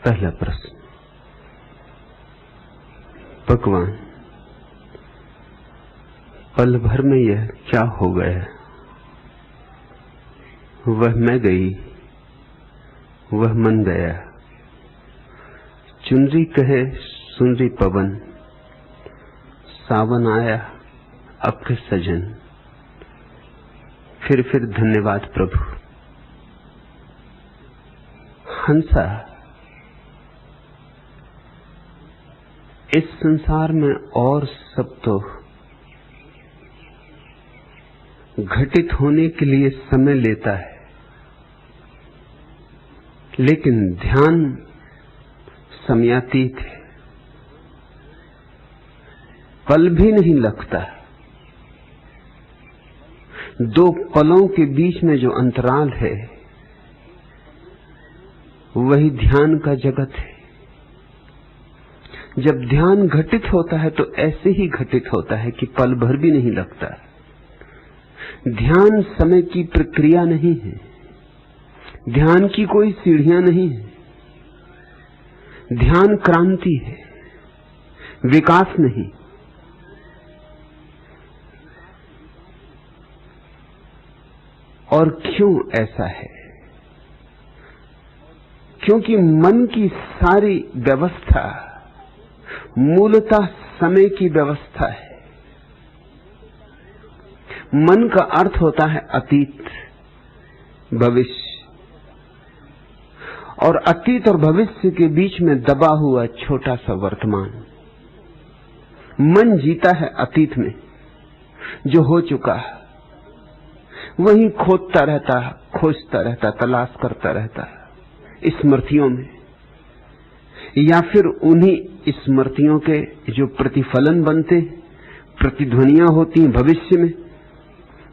पहला प्रश्न। भगवान, पल भर में यह क्या हो गया? वह मैं गई, वह मन गया। चुनरी कहे सुनरी पवन, सावन आया अब के सजन। फिर धन्यवाद प्रभु। हंसा, इस संसार में और सब तो घटित होने के लिए समय लेता है, लेकिन ध्यान समयातीत है, पल भी नहीं लगता। दो पलों के बीच में जो अंतराल है वही ध्यान का जगत है। जब ध्यान घटित होता है तो ऐसे ही घटित होता है कि पल भर भी नहीं लगता। ध्यान समय की प्रक्रिया नहीं है, ध्यान की कोई सीढ़ियां नहीं है। ध्यान क्रांति है, विकास नहीं। और क्यों ऐसा है? क्योंकि मन की सारी व्यवस्था मूलतः समय की व्यवस्था है। मन का अर्थ होता है अतीत, भविष्य, और अतीत और भविष्य के बीच में दबा हुआ छोटा सा वर्तमान। मन जीता है अतीत में, जो हो चुका है वहीं खोदता रहता, खोजता रहता, तलाश करता रहता स्मृतियों में, या फिर उन्हीं स्मृतियों के जो प्रतिफलन बनते, प्रतिध्वनियां होती हैं भविष्य में।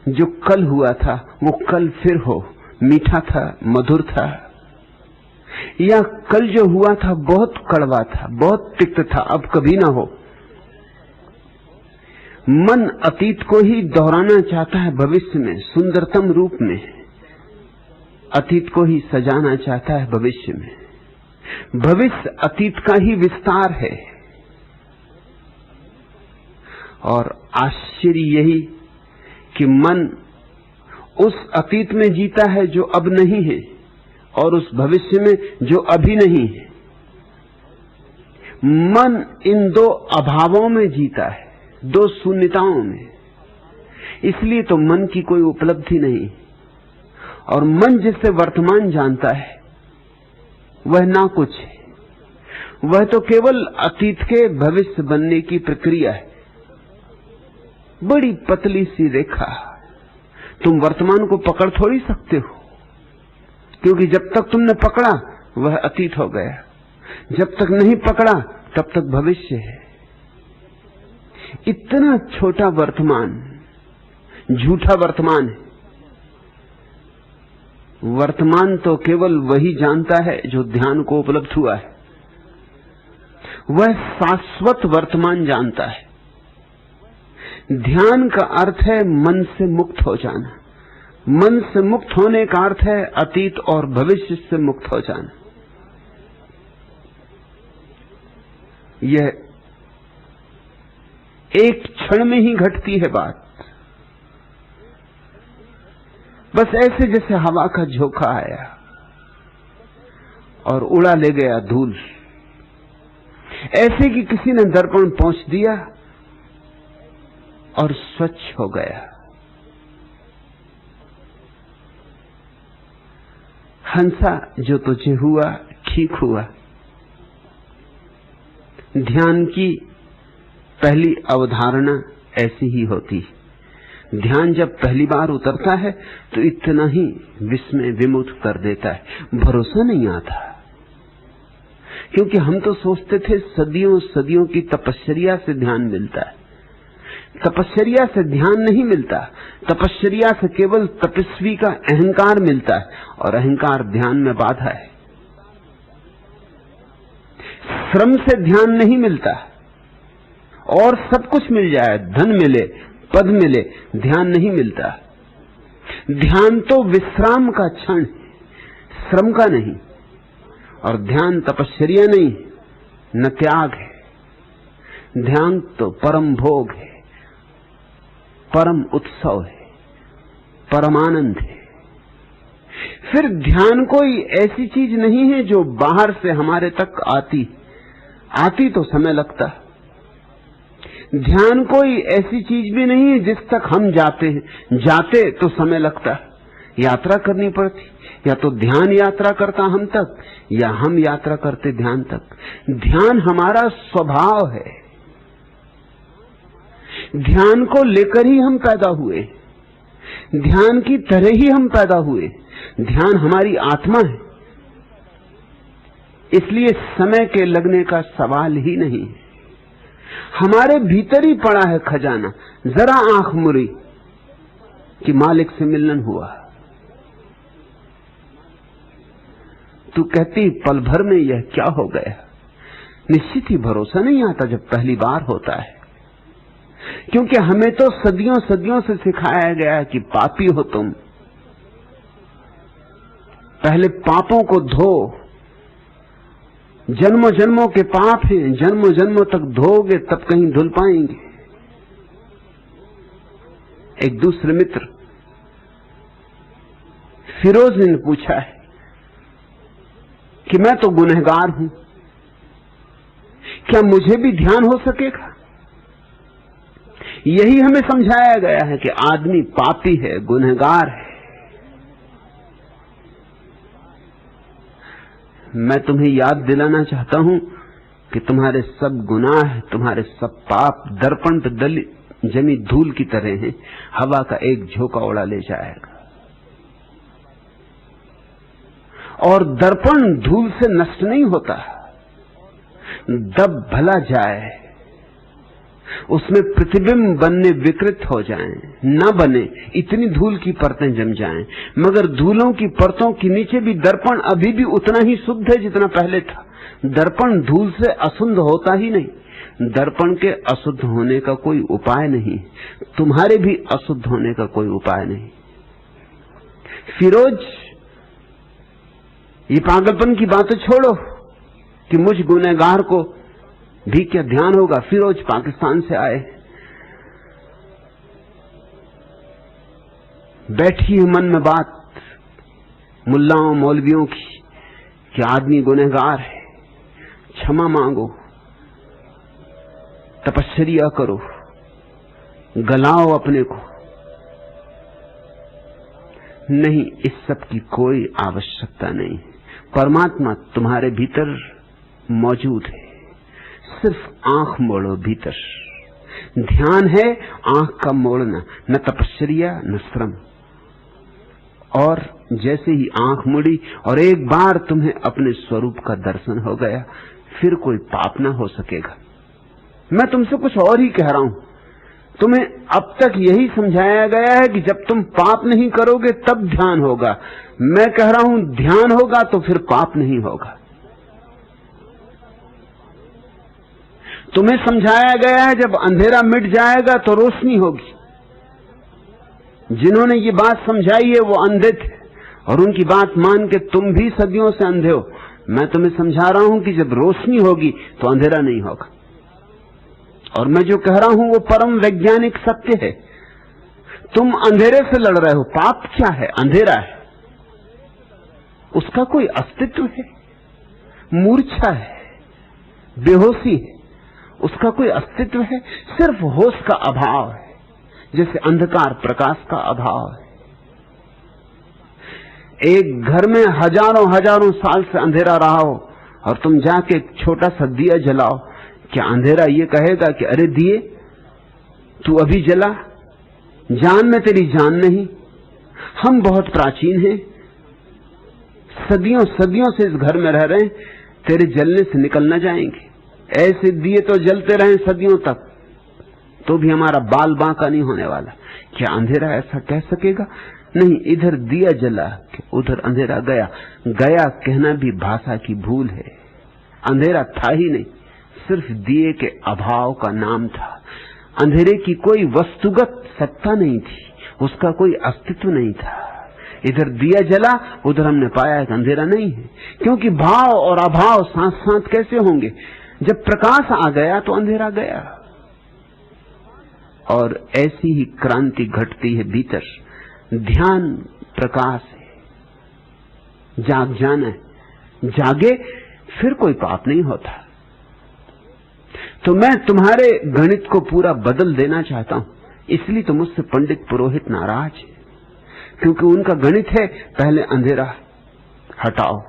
जो कल हुआ था वो कल फिर हो, मीठा था, मधुर था, या कल जो हुआ था बहुत कड़वा था, बहुत तिक्त था, अब कभी ना हो। मन अतीत को ही दोहराना चाहता है भविष्य में, सुंदरतम रूप में। अतीत को ही सजाना चाहता है भविष्य में। भविष्य अतीत का ही विस्तार है। और आश्चर्य यही कि मन उस अतीत में जीता है जो अब नहीं है, और उस भविष्य में जो अभी नहीं है। मन इन दो अभावों में जीता है, दो शून्यताओं में। इसलिए तो मन की कोई उपलब्धि नहीं। और मन जिससे वर्तमान जानता है वह ना कुछ है, वह तो केवल अतीत के भविष्य बनने की प्रक्रिया है। बड़ी पतली सी रेखा, तुम वर्तमान को पकड़ थोड़ी सकते हो, क्योंकि जब तक तुमने पकड़ा वह अतीत हो गया, जब तक नहीं पकड़ा तब तक भविष्य है। इतना छोटा वर्तमान झूठा वर्तमान है। वर्तमान तो केवल वही जानता है जो ध्यान को उपलब्ध हुआ है। वह शाश्वत वर्तमान जानता है। ध्यान का अर्थ है मन से मुक्त हो जाना। मन से मुक्त होने का अर्थ है अतीत और भविष्य से मुक्त हो जाना। यह एक क्षण में ही घटती है बात। बस ऐसे जैसे हवा का झोंका आया और उड़ा ले गया धूल, ऐसे कि किसी ने दर्पण पोंछ दिया और स्वच्छ हो गया। हंसा, जो तुझे हुआ ठीक हुआ। ध्यान की पहली अवधारणा ऐसी ही होती है। ध्यान जब पहली बार उतरता है तो इतना ही विस्मय विमुख कर देता है, भरोसा नहीं आता। क्योंकि हम तो सोचते थे सदियों सदियों की तपश्चर्या से ध्यान मिलता है। तपश्चर्या से ध्यान नहीं मिलता, तपश्चर्या से केवल तपस्वी का अहंकार मिलता है, और अहंकार ध्यान में बाधा है। श्रम से ध्यान नहीं मिलता, और सब कुछ मिल जाए, धन मिले, पद मिले, ध्यान नहीं मिलता। ध्यान तो विश्राम का क्षण, श्रम का नहीं। और ध्यान तपश्चर्या नहीं, न त्याग है। ध्यान तो परम भोग है, परम उत्सव है, परमानंद है। फिर ध्यान कोई ऐसी चीज नहीं है जो बाहर से हमारे तक आती तो समय लगता। ध्यान कोई ऐसी चीज भी नहीं है जिस तक हम जाते तो समय लगता। यात्रा करनी पड़ती, या तो ध्यान यात्रा करता हम तक, या हम यात्रा करते ध्यान तक। ध्यान हमारा स्वभाव है, ध्यान को लेकर ही हम पैदा हुए, ध्यान की तरह ही हम पैदा हुए। ध्यान हमारी आत्मा है, इसलिए समय के लगने का सवाल ही नहीं। हमारे भीतर ही पड़ा है खजाना। जरा आंख मुड़ी कि मालिक से मिलन हुआ, तू कहती पल भर में यह क्या हो गया। निश्चित ही भरोसा नहीं आता जब पहली बार होता है, क्योंकि हमें तो सदियों सदियों से सिखाया गया है कि पापी हो तुम, पहले पापों को धो, जन्मों जन्मों के पाप हैं, जन्मों जन्मों तक धोगे तब कहीं धुल पाएंगे। एक दूसरे मित्र फिरोज ने पूछा है कि मैं तो गुनहगार हूं, क्या मुझे भी ध्यान हो सकेगा? यही हमें समझाया गया है कि आदमी पापी है, गुनहगार है। मैं तुम्हें याद दिलाना चाहता हूं कि तुम्हारे सब गुनाह, तुम्हारे सब पाप दर्पण पर जमी धूल की तरह हैं, हवा का एक झोंका उड़ा ले जाएगा। और दर्पण धूल से नष्ट नहीं होता, दब भला जाए, उसमें प्रतिबिंब बनने विकृत हो जाएं, न बने, इतनी धूल की परतें जम जाएं, मगर धूलों की परतों के नीचे भी दर्पण अभी भी उतना ही शुद्ध है जितना पहले था। दर्पण धूल से अशुद्ध होता ही नहीं। दर्पण के अशुद्ध होने का कोई उपाय नहीं, तुम्हारे भी अशुद्ध होने का कोई उपाय नहीं। फिरोज, ये पागलपन की बातें छोड़ो कि मुझ गुनहगार को भी क्या ध्यान होगा। फिरोज पाकिस्तान से आए, बैठी है मन में बात मुल्लाओं मौलवियों की कि आदमी गुनहगार है, क्षमा मांगो, तपस्या करो, गलाओ अपने को। नहीं, इस सब की कोई आवश्यकता नहीं। परमात्मा तुम्हारे भीतर मौजूद है, सिर्फ आंख मोड़ो भीतर। ध्यान है आंख का मोड़ना, न तपस्या न श्रम। और जैसे ही आंख मुड़ी और एक बार तुम्हें अपने स्वरूप का दर्शन हो गया, फिर कोई पाप ना हो सकेगा। मैं तुमसे कुछ और ही कह रहा हूं। तुम्हें अब तक यही समझाया गया है कि जब तुम पाप नहीं करोगे तब ध्यान होगा। मैं कह रहा हूं ध्यान होगा तो फिर पाप नहीं होगा। तुम्हें समझाया गया है जब अंधेरा मिट जाएगा तो रोशनी होगी। जिन्होंने ये बात समझाई है वो अंधे थे और उनकी बात मान के तुम भी सदियों से अंधे हो। मैं तुम्हें समझा रहा हूं कि जब रोशनी होगी तो अंधेरा नहीं होगा। और मैं जो कह रहा हूं वो परम वैज्ञानिक सत्य है। तुम अंधेरे से लड़ रहे हो। पाप क्या है? अंधेरा है, उसका कोई अस्तित्व है? मूर्छा है, बेहोशी है, उसका कोई अस्तित्व है? सिर्फ होश का अभाव है, जैसे अंधकार प्रकाश का अभाव है। एक घर में हजारों हजारों साल से अंधेरा रहा हो और तुम जाके एक छोटा सा दिया जलाओ, क्या अंधेरा ये कहेगा कि अरे दिए तू अभी जला, जान में तेरी जान नहीं? हम बहुत प्राचीन हैं, सदियों सदियों से इस घर में रह रहे हैं, तेरे जलने से निकल न जाएंगे। ऐसे दिए तो जलते रहे सदियों तक तो भी हमारा बाल बांका नहीं होने वाला। क्या अंधेरा ऐसा कह सकेगा? नहीं, इधर दिया जला उधर अंधेरा गया। गया कहना भी भाषा की भूल है। अंधेरा था ही नहीं, सिर्फ दिए के अभाव का नाम था। अंधेरे की कोई वस्तुगत सत्ता नहीं थी, उसका कोई अस्तित्व नहीं था। इधर दिया जला, उधर हमने पाया कि अंधेरा नहीं है। क्योंकि भाव और अभाव साथ साथ कैसे होंगे? जब प्रकाश आ गया तो अंधेरा गया। और ऐसी ही क्रांति घटती है भीतर। ध्यान प्रकाश है, जाग जाना है, जागे फिर कोई पाप नहीं होता। तो मैं तुम्हारे गणित को पूरा बदल देना चाहता हूं, इसलिए तो मुझसे पंडित पुरोहित नाराज है, क्योंकि उनका गणित है पहले अंधेरा हटाओ,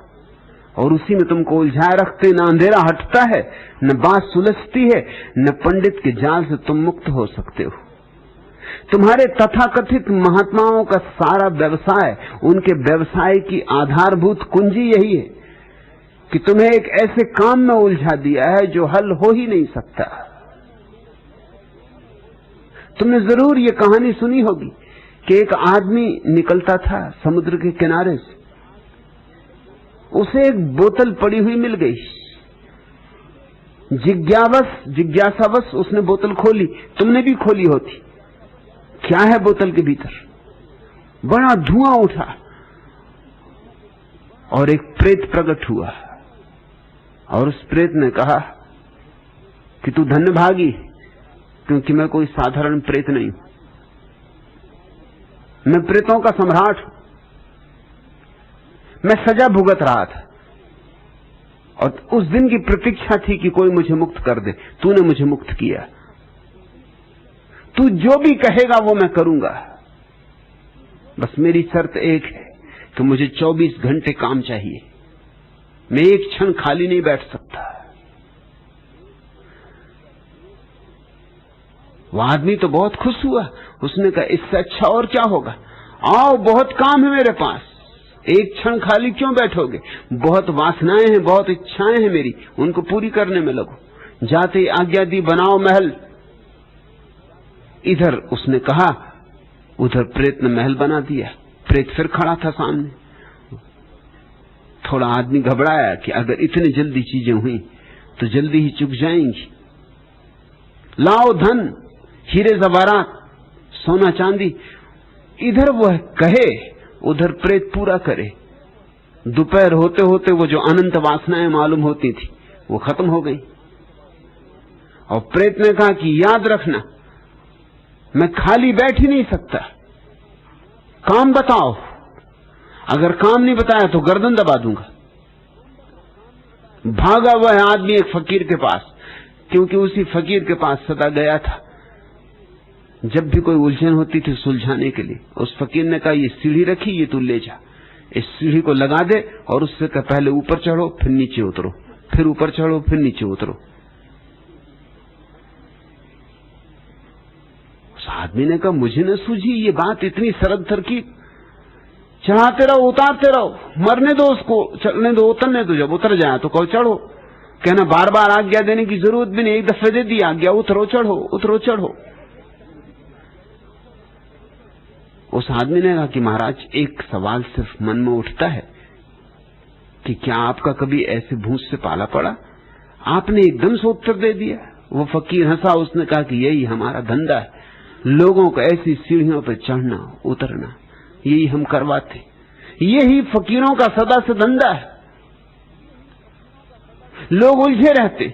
और उसी में तुमको उलझाए रखते। न अंधेरा हटता है, न बात सुलझती है, न पंडित के जाल से तुम मुक्त हो सकते हो। तुम्हारे तथाकथित महात्माओं का सारा व्यवसाय, उनके व्यवसाय की आधारभूत कुंजी यही है कि तुम्हें एक ऐसे काम में उलझा दिया है जो हल हो ही नहीं सकता। तुमने जरूर ये कहानी सुनी होगी कि एक आदमी निकलता था समुद्र के किनारे से, उसे एक बोतल पड़ी हुई मिल गई। जिज्ञासावश उसने बोतल खोली। तुमने भी खोली होती। क्या है बोतल के भीतर? बड़ा धुआं उठा और एक प्रेत प्रकट हुआ, और उस प्रेत ने कहा कि तू धन्यभागी, क्योंकि मैं कोई साधारण प्रेत नहीं हूं, मैं प्रेतों का सम्राट हूं। मैं सजा भुगत रहा था और उस दिन की प्रतीक्षा थी कि कोई मुझे मुक्त कर दे। तूने मुझे मुक्त किया। तू जो भी कहेगा वो मैं करूंगा, बस मेरी शर्त एक है कि मुझे 24 घंटे काम चाहिए। मैं एक क्षण खाली नहीं बैठ सकता। वो आदमी तो बहुत खुश हुआ। उसने कहा इससे अच्छा और क्या होगा, आओ, बहुत काम है मेरे पास, एक क्षण खाली क्यों बैठोगे? बहुत वासनाएं हैं, बहुत इच्छाएं हैं मेरी, उनको पूरी करने में लगो। जाते ही आज्ञा दी, बनाओ महल। इधर उसने कहा, उधर प्रेत ने महल बना दिया। प्रेत फिर खड़ा था सामने। थोड़ा आदमी घबराया कि अगर इतनी जल्दी चीजें हुई तो जल्दी ही चुक जाएंगी। लाओ धन, हीरे जवाहरात, सोना चांदी। इधर वह कहे, उधर प्रेत पूरा करे। दोपहर होते होते वो जो अनंत वासनाएं मालूम होती थी वो खत्म हो गई। और प्रेत ने कहा कि याद रखना, मैं खाली बैठ ही नहीं सकता, काम बताओ। अगर काम नहीं बताया तो गर्दन दबा दूंगा। भागा वह आदमी एक फकीर के पास, क्योंकि उसी फकीर के पास सदा गया था जब भी कोई उलझन होती थी सुलझाने के लिए। उस फकीर ने कहा ये सीढ़ी रखी, ये तू ले जा, इस सीढ़ी को लगा दे और उससे कहा पहले ऊपर चढ़ो फिर नीचे उतरो, फिर ऊपर चढ़ो फिर नीचे उतरो। उस आदमी ने कहा मुझे न सूझी ये बात, इतनी सरल तरकीब। चढ़ाते रहो, उतारते रहो, मरने दो उसको, चलने दो, उतरने दो। जब उतर जाए तो कहो चढ़ो। कहना बार बार आज्ञा देने की जरूरत भी नहीं, एक दफे दे दी आज्ञा, उतरो चढ़ो, उतरो चढ़ो। उस आदमी ने कहा कि महाराज एक सवाल सिर्फ मन में उठता है कि क्या आपका कभी ऐसे भूत से पाला पड़ा? आपने एकदम से उत्तर दे दिया। वो फकीर हंसा। उसने कहा कि यही हमारा धंधा है, लोगों को ऐसी सीढ़ियों पर चढ़ना उतरना, यही हम करवाते। यही फकीरों का सदा से धंधा है। लोग उलझे रहते,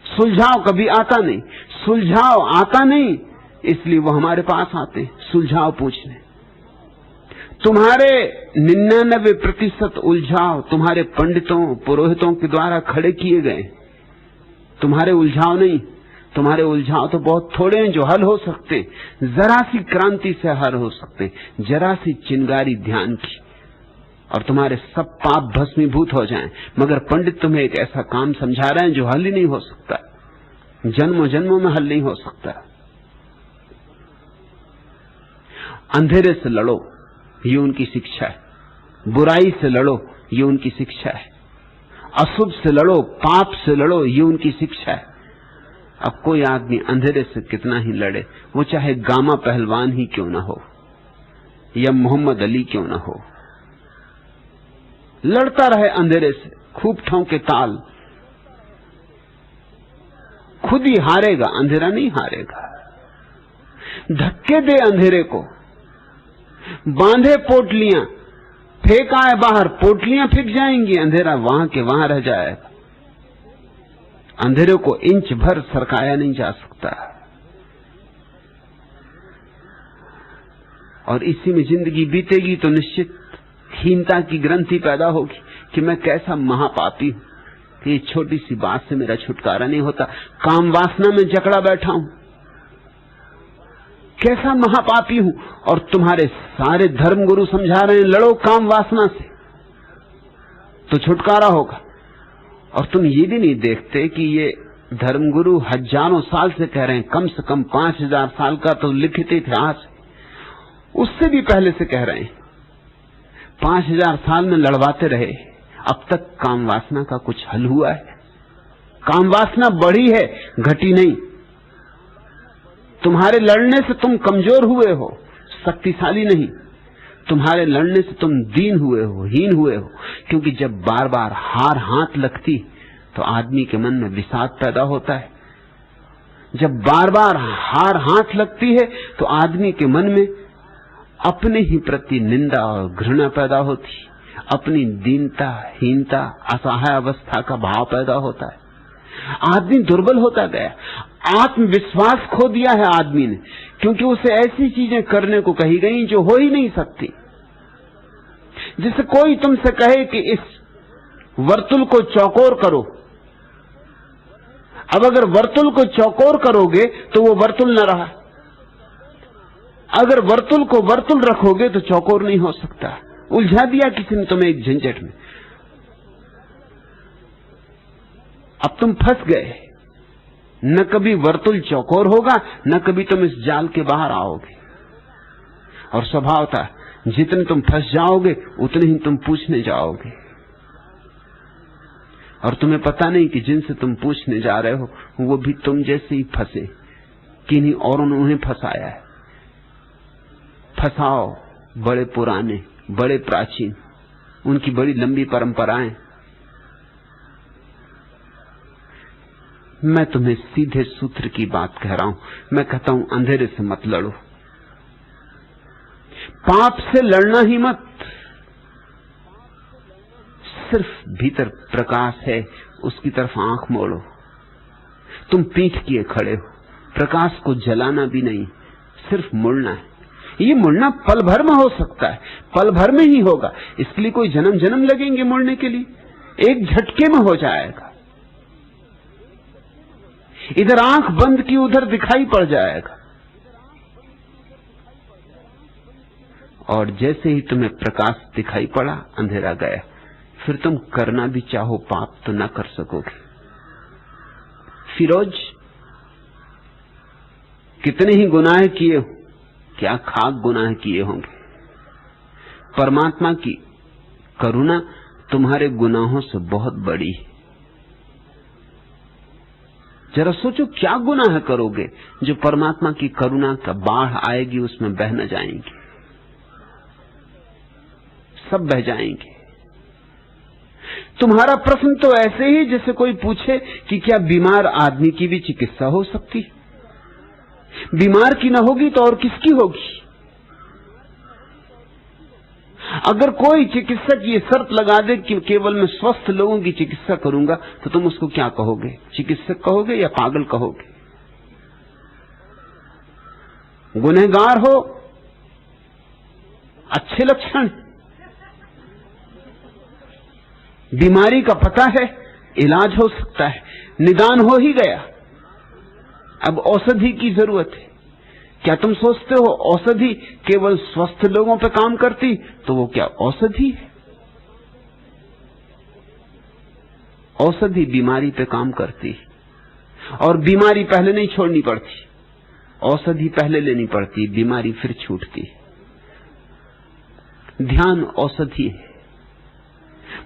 सुलझाव कभी आता नहीं। सुलझाव आता नहीं इसलिए वो हमारे पास आते सुलझाव पूछने। तुम्हारे 99% उलझाव तुम्हारे पंडितों पुरोहितों के द्वारा खड़े किए गए, तुम्हारे उलझाव नहीं। तुम्हारे उलझाव तो बहुत थोड़े हैं जो हल हो सकते, जरा सी क्रांति से हल हो सकते, जरा सी चिंगारी ध्यान की, और तुम्हारे सब पाप भस्मीभूत हो जाएं। मगर पंडित तुम्हें एक ऐसा काम समझा रहे हैं जो हल ही नहीं हो सकता, जन्मों जन्मों में हल नहीं हो सकता। अंधेरे से लड़ो, ये उनकी शिक्षा है। बुराई से लड़ो, ये उनकी शिक्षा है। अशुभ से लड़ो, पाप से लड़ो, ये उनकी शिक्षा है। अब कोई आदमी अंधेरे से कितना ही लड़े, वो चाहे गामा पहलवान ही क्यों ना हो या मोहम्मद अली क्यों ना हो, लड़ता रहे अंधेरे से, खूब ठोंके ताल, खुद ही हारेगा, अंधेरा नहीं हारेगा। धक्के दे अंधेरे को, बांधे पोटलियां, फेंका है बाहर, पोटलियां फेंक जाएंगी, अंधेरा वहां के वहां रह जाएगा। अंधेरे को इंच भर सरकाया नहीं जा सकता। और इसी में जिंदगी बीतेगी तो निश्चित हीनता की ग्रंथि पैदा होगी कि मैं कैसा महापापी हूं कि ये छोटी सी बात से मेरा छुटकारा नहीं होता, काम वासना में जकड़ा बैठा हूं, कैसा महापापी हूं। और तुम्हारे सारे धर्मगुरु समझा रहे हैं लड़ो काम वासना से तो छुटकारा होगा। और तुम ये भी नहीं देखते कि ये धर्मगुरु हजारों साल से कह रहे हैं, कम से कम 5000 साल का तो लिखित इतिहास है, उससे भी पहले से कह रहे हैं। 5000 साल में लड़वाते रहे, अब तक काम वासना का कुछ हल हुआ है? काम वासना बढ़ी है, घटी नहीं। तुम्हारे लड़ने से तुम कमजोर हुए हो, शक्तिशाली नहीं। तुम्हारे लड़ने से तुम दीन हुए हो, हीन हुए हो। क्योंकि जब बार बार हार हाथ लगती तो आदमी के मन में विषाद पैदा होता है। जब बार बार हार हाथ लगती है तो आदमी के मन में अपने ही प्रति निंदा और घृणा पैदा होती, अपनी दीनता, हीनता, असहाय अवस्था का भाव पैदा होता है। आदमी दुर्बल होता गया, आत्मविश्वास खो दिया है आदमी ने, क्योंकि उसे ऐसी चीजें करने को कही गई जो हो ही नहीं सकती। जैसे कोई तुमसे कहे कि इस वर्तुल को चौकोर करो, अब अगर वर्तुल को चौकोर करोगे तो वो वर्तुल न रहा, अगर वर्तुल को वर्तुल रखोगे तो चौकोर नहीं हो सकता। उलझा दिया किसी ने तुम्हें एक झंझट में, अब तुम फंस गए। न कभी वर्तुल चौकोर होगा, न कभी तुम इस जाल के बाहर आओगे। और स्वभाव था जितने तुम फंस जाओगे उतने ही तुम पूछने जाओगे, और तुम्हें पता नहीं कि जिनसे तुम पूछने जा रहे हो वो भी तुम जैसे ही फंसे, किन्हीं औरों ने उन्हें फंसाया है। फंसाओ बड़े पुराने, बड़े प्राचीन, उनकी बड़ी लंबी परंपराएं। मैं तुम्हें सीधे सूत्र की बात कह रहा हूं। मैं कहता हूं अंधेरे से मत लड़ो, पाप से लड़ना ही मत। सिर्फ भीतर प्रकाश है, उसकी तरफ आंख मोड़ो। तुम पीठ किए खड़े हो, प्रकाश को जलाना भी नहीं, सिर्फ मुड़ना है। ये मुड़ना पल भर में हो सकता है, पल भर में ही होगा, इसके लिए कोई जन्म जन्म लगेंगे मुड़ने के लिए, एक झटके में हो जाएगा। इधर आंख बंद की उधर दिखाई पड़ जाएगा। और जैसे ही तुम्हें प्रकाश दिखाई पड़ा, अंधेरा गया। फिर तुम करना भी चाहो पाप तो ना कर सकोगे। फिरोज कितने ही गुनाह किए हो, क्या खाक गुनाह किए होंगे। परमात्मा की करुणा तुम्हारे गुनाहों से बहुत बड़ी है। जरा सोचो क्या गुनाह करोगे जो परमात्मा की करुणा का बाढ़ आएगी उसमें बह न जाएंगे, सब बह जाएंगे। तुम्हारा प्रश्न तो ऐसे ही जैसे कोई पूछे कि क्या बीमार आदमी की भी चिकित्सा हो सकती? बीमार की ना होगी तो और किसकी होगी? अगर कोई चिकित्सक ये शर्त लगा दे कि केवल मैं स्वस्थ लोगों की चिकित्सा करूंगा, तो तुम उसको क्या कहोगे? चिकित्सक कहोगे या पागल कहोगे? गुनहगार हो, अच्छे लक्षण, बीमारी का पता है, इलाज हो सकता है, निदान हो ही गया, अब औषधि की जरूरत है। क्या तुम सोचते हो औषधि केवल स्वस्थ लोगों पे काम करती? तो वो क्या औषधि है? औषधि बीमारी पे काम करती, और बीमारी पहले नहीं छोड़नी पड़ती, औषधि पहले लेनी पड़ती, बीमारी फिर छूटती। ध्यान औषधि है।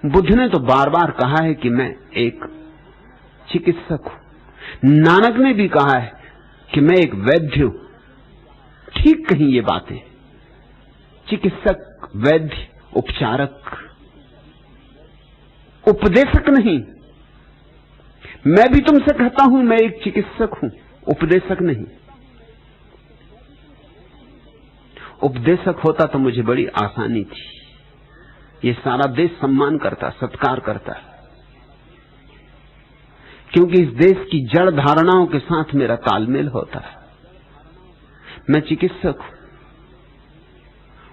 बुद्ध ने तो बार बार कहा है कि मैं एक चिकित्सक हूं। नानक ने भी कहा है कि मैं एक वैद्य हूं। ठीक कहीं ये बातें, चिकित्सक, वैद्य, उपचारक, उपदेशक नहीं। मैं भी तुमसे कहता हूं मैं एक चिकित्सक हूं, उपदेशक नहीं। उपदेशक होता तो मुझे बड़ी आसानी थी। ये सारा देश सम्मान करता, सत्कार करता, क्योंकि इस देश की जड़ धारणाओं के साथ मेरा तालमेल होता है। मैं चिकित्सक हूं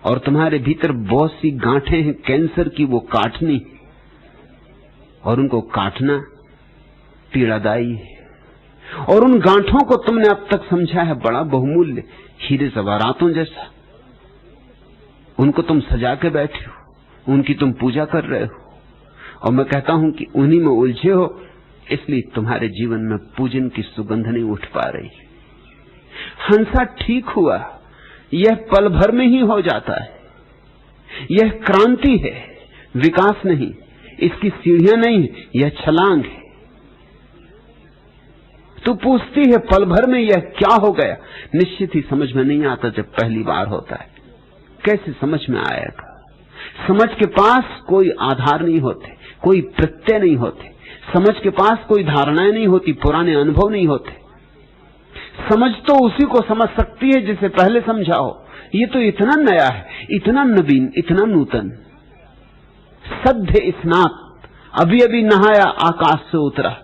और तुम्हारे भीतर बहुत सी गांठें हैं कैंसर की, वो काटनी, और उनको काटना पीड़ादायी है। और उन गांठों को तुमने अब तक समझा है बड़ा बहुमूल्य, हीरे जवाहरातों जैसा। उनको तुम सजा के बैठे हो, उनकी तुम पूजा कर रहे हो, और मैं कहता हूं कि उन्हीं में उलझे हो, इसलिए तुम्हारे जीवन में पूजन की सुगंध नहीं उठ पा रही। हंसा ठीक हुआ, यह पल भर में ही हो जाता है। यह क्रांति है, विकास नहीं। इसकी सीढ़ियां नहीं है, यह छलांग है। तू पूछती है पल भर में यह क्या हो गया। निश्चित ही समझ में नहीं आता जब पहली बार होता है। कैसे समझ में आएगा? समझ के पास कोई आधार नहीं होते, कोई प्रत्यय नहीं होते, समझ के पास कोई धारणाएं नहीं होती, पुराने अनुभव नहीं होते। समझ तो उसी को समझ सकती है जिसे पहले समझाओ। ये तो इतना नया है, इतना नवीन, इतना नूतन, सद्य स्नात, अभी अभी नहाया आकाश से उतरा।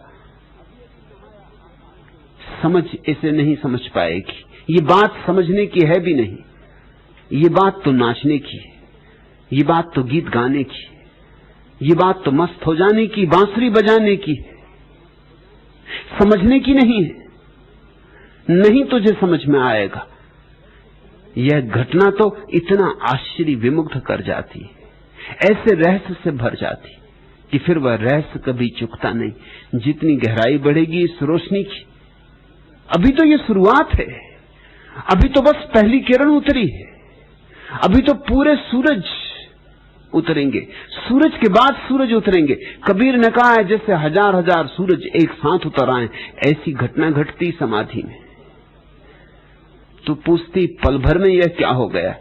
समझ इसे नहीं समझ पाएगी। ये बात समझने की है भी नहीं। ये बात तो नाचने की है, ये बात तो गीत गाने की, ये बात तो मस्त हो जाने की, बांसुरी बजाने की, समझने की नहीं है। नहीं तुझे समझ में आएगा। यह घटना तो इतना आश्चर्य विमुग्ध कर जाती है, ऐसे रहस्य से भर जाती कि फिर वह रहस्य कभी चुकता नहीं। जितनी गहराई बढ़ेगी इस रोशनी की, अभी तो ये शुरुआत है, अभी तो बस पहली किरण उतरी है, अभी तो पूरे सूरज उतरेंगे, सूरज के बाद सूरज उतरेंगे। कबीर ने कहा है जैसे हजार हजार सूरज एक साथ उतर आए, ऐसी घटना घटती समाधि में। तो पूछती पल भर में यह क्या हो गया?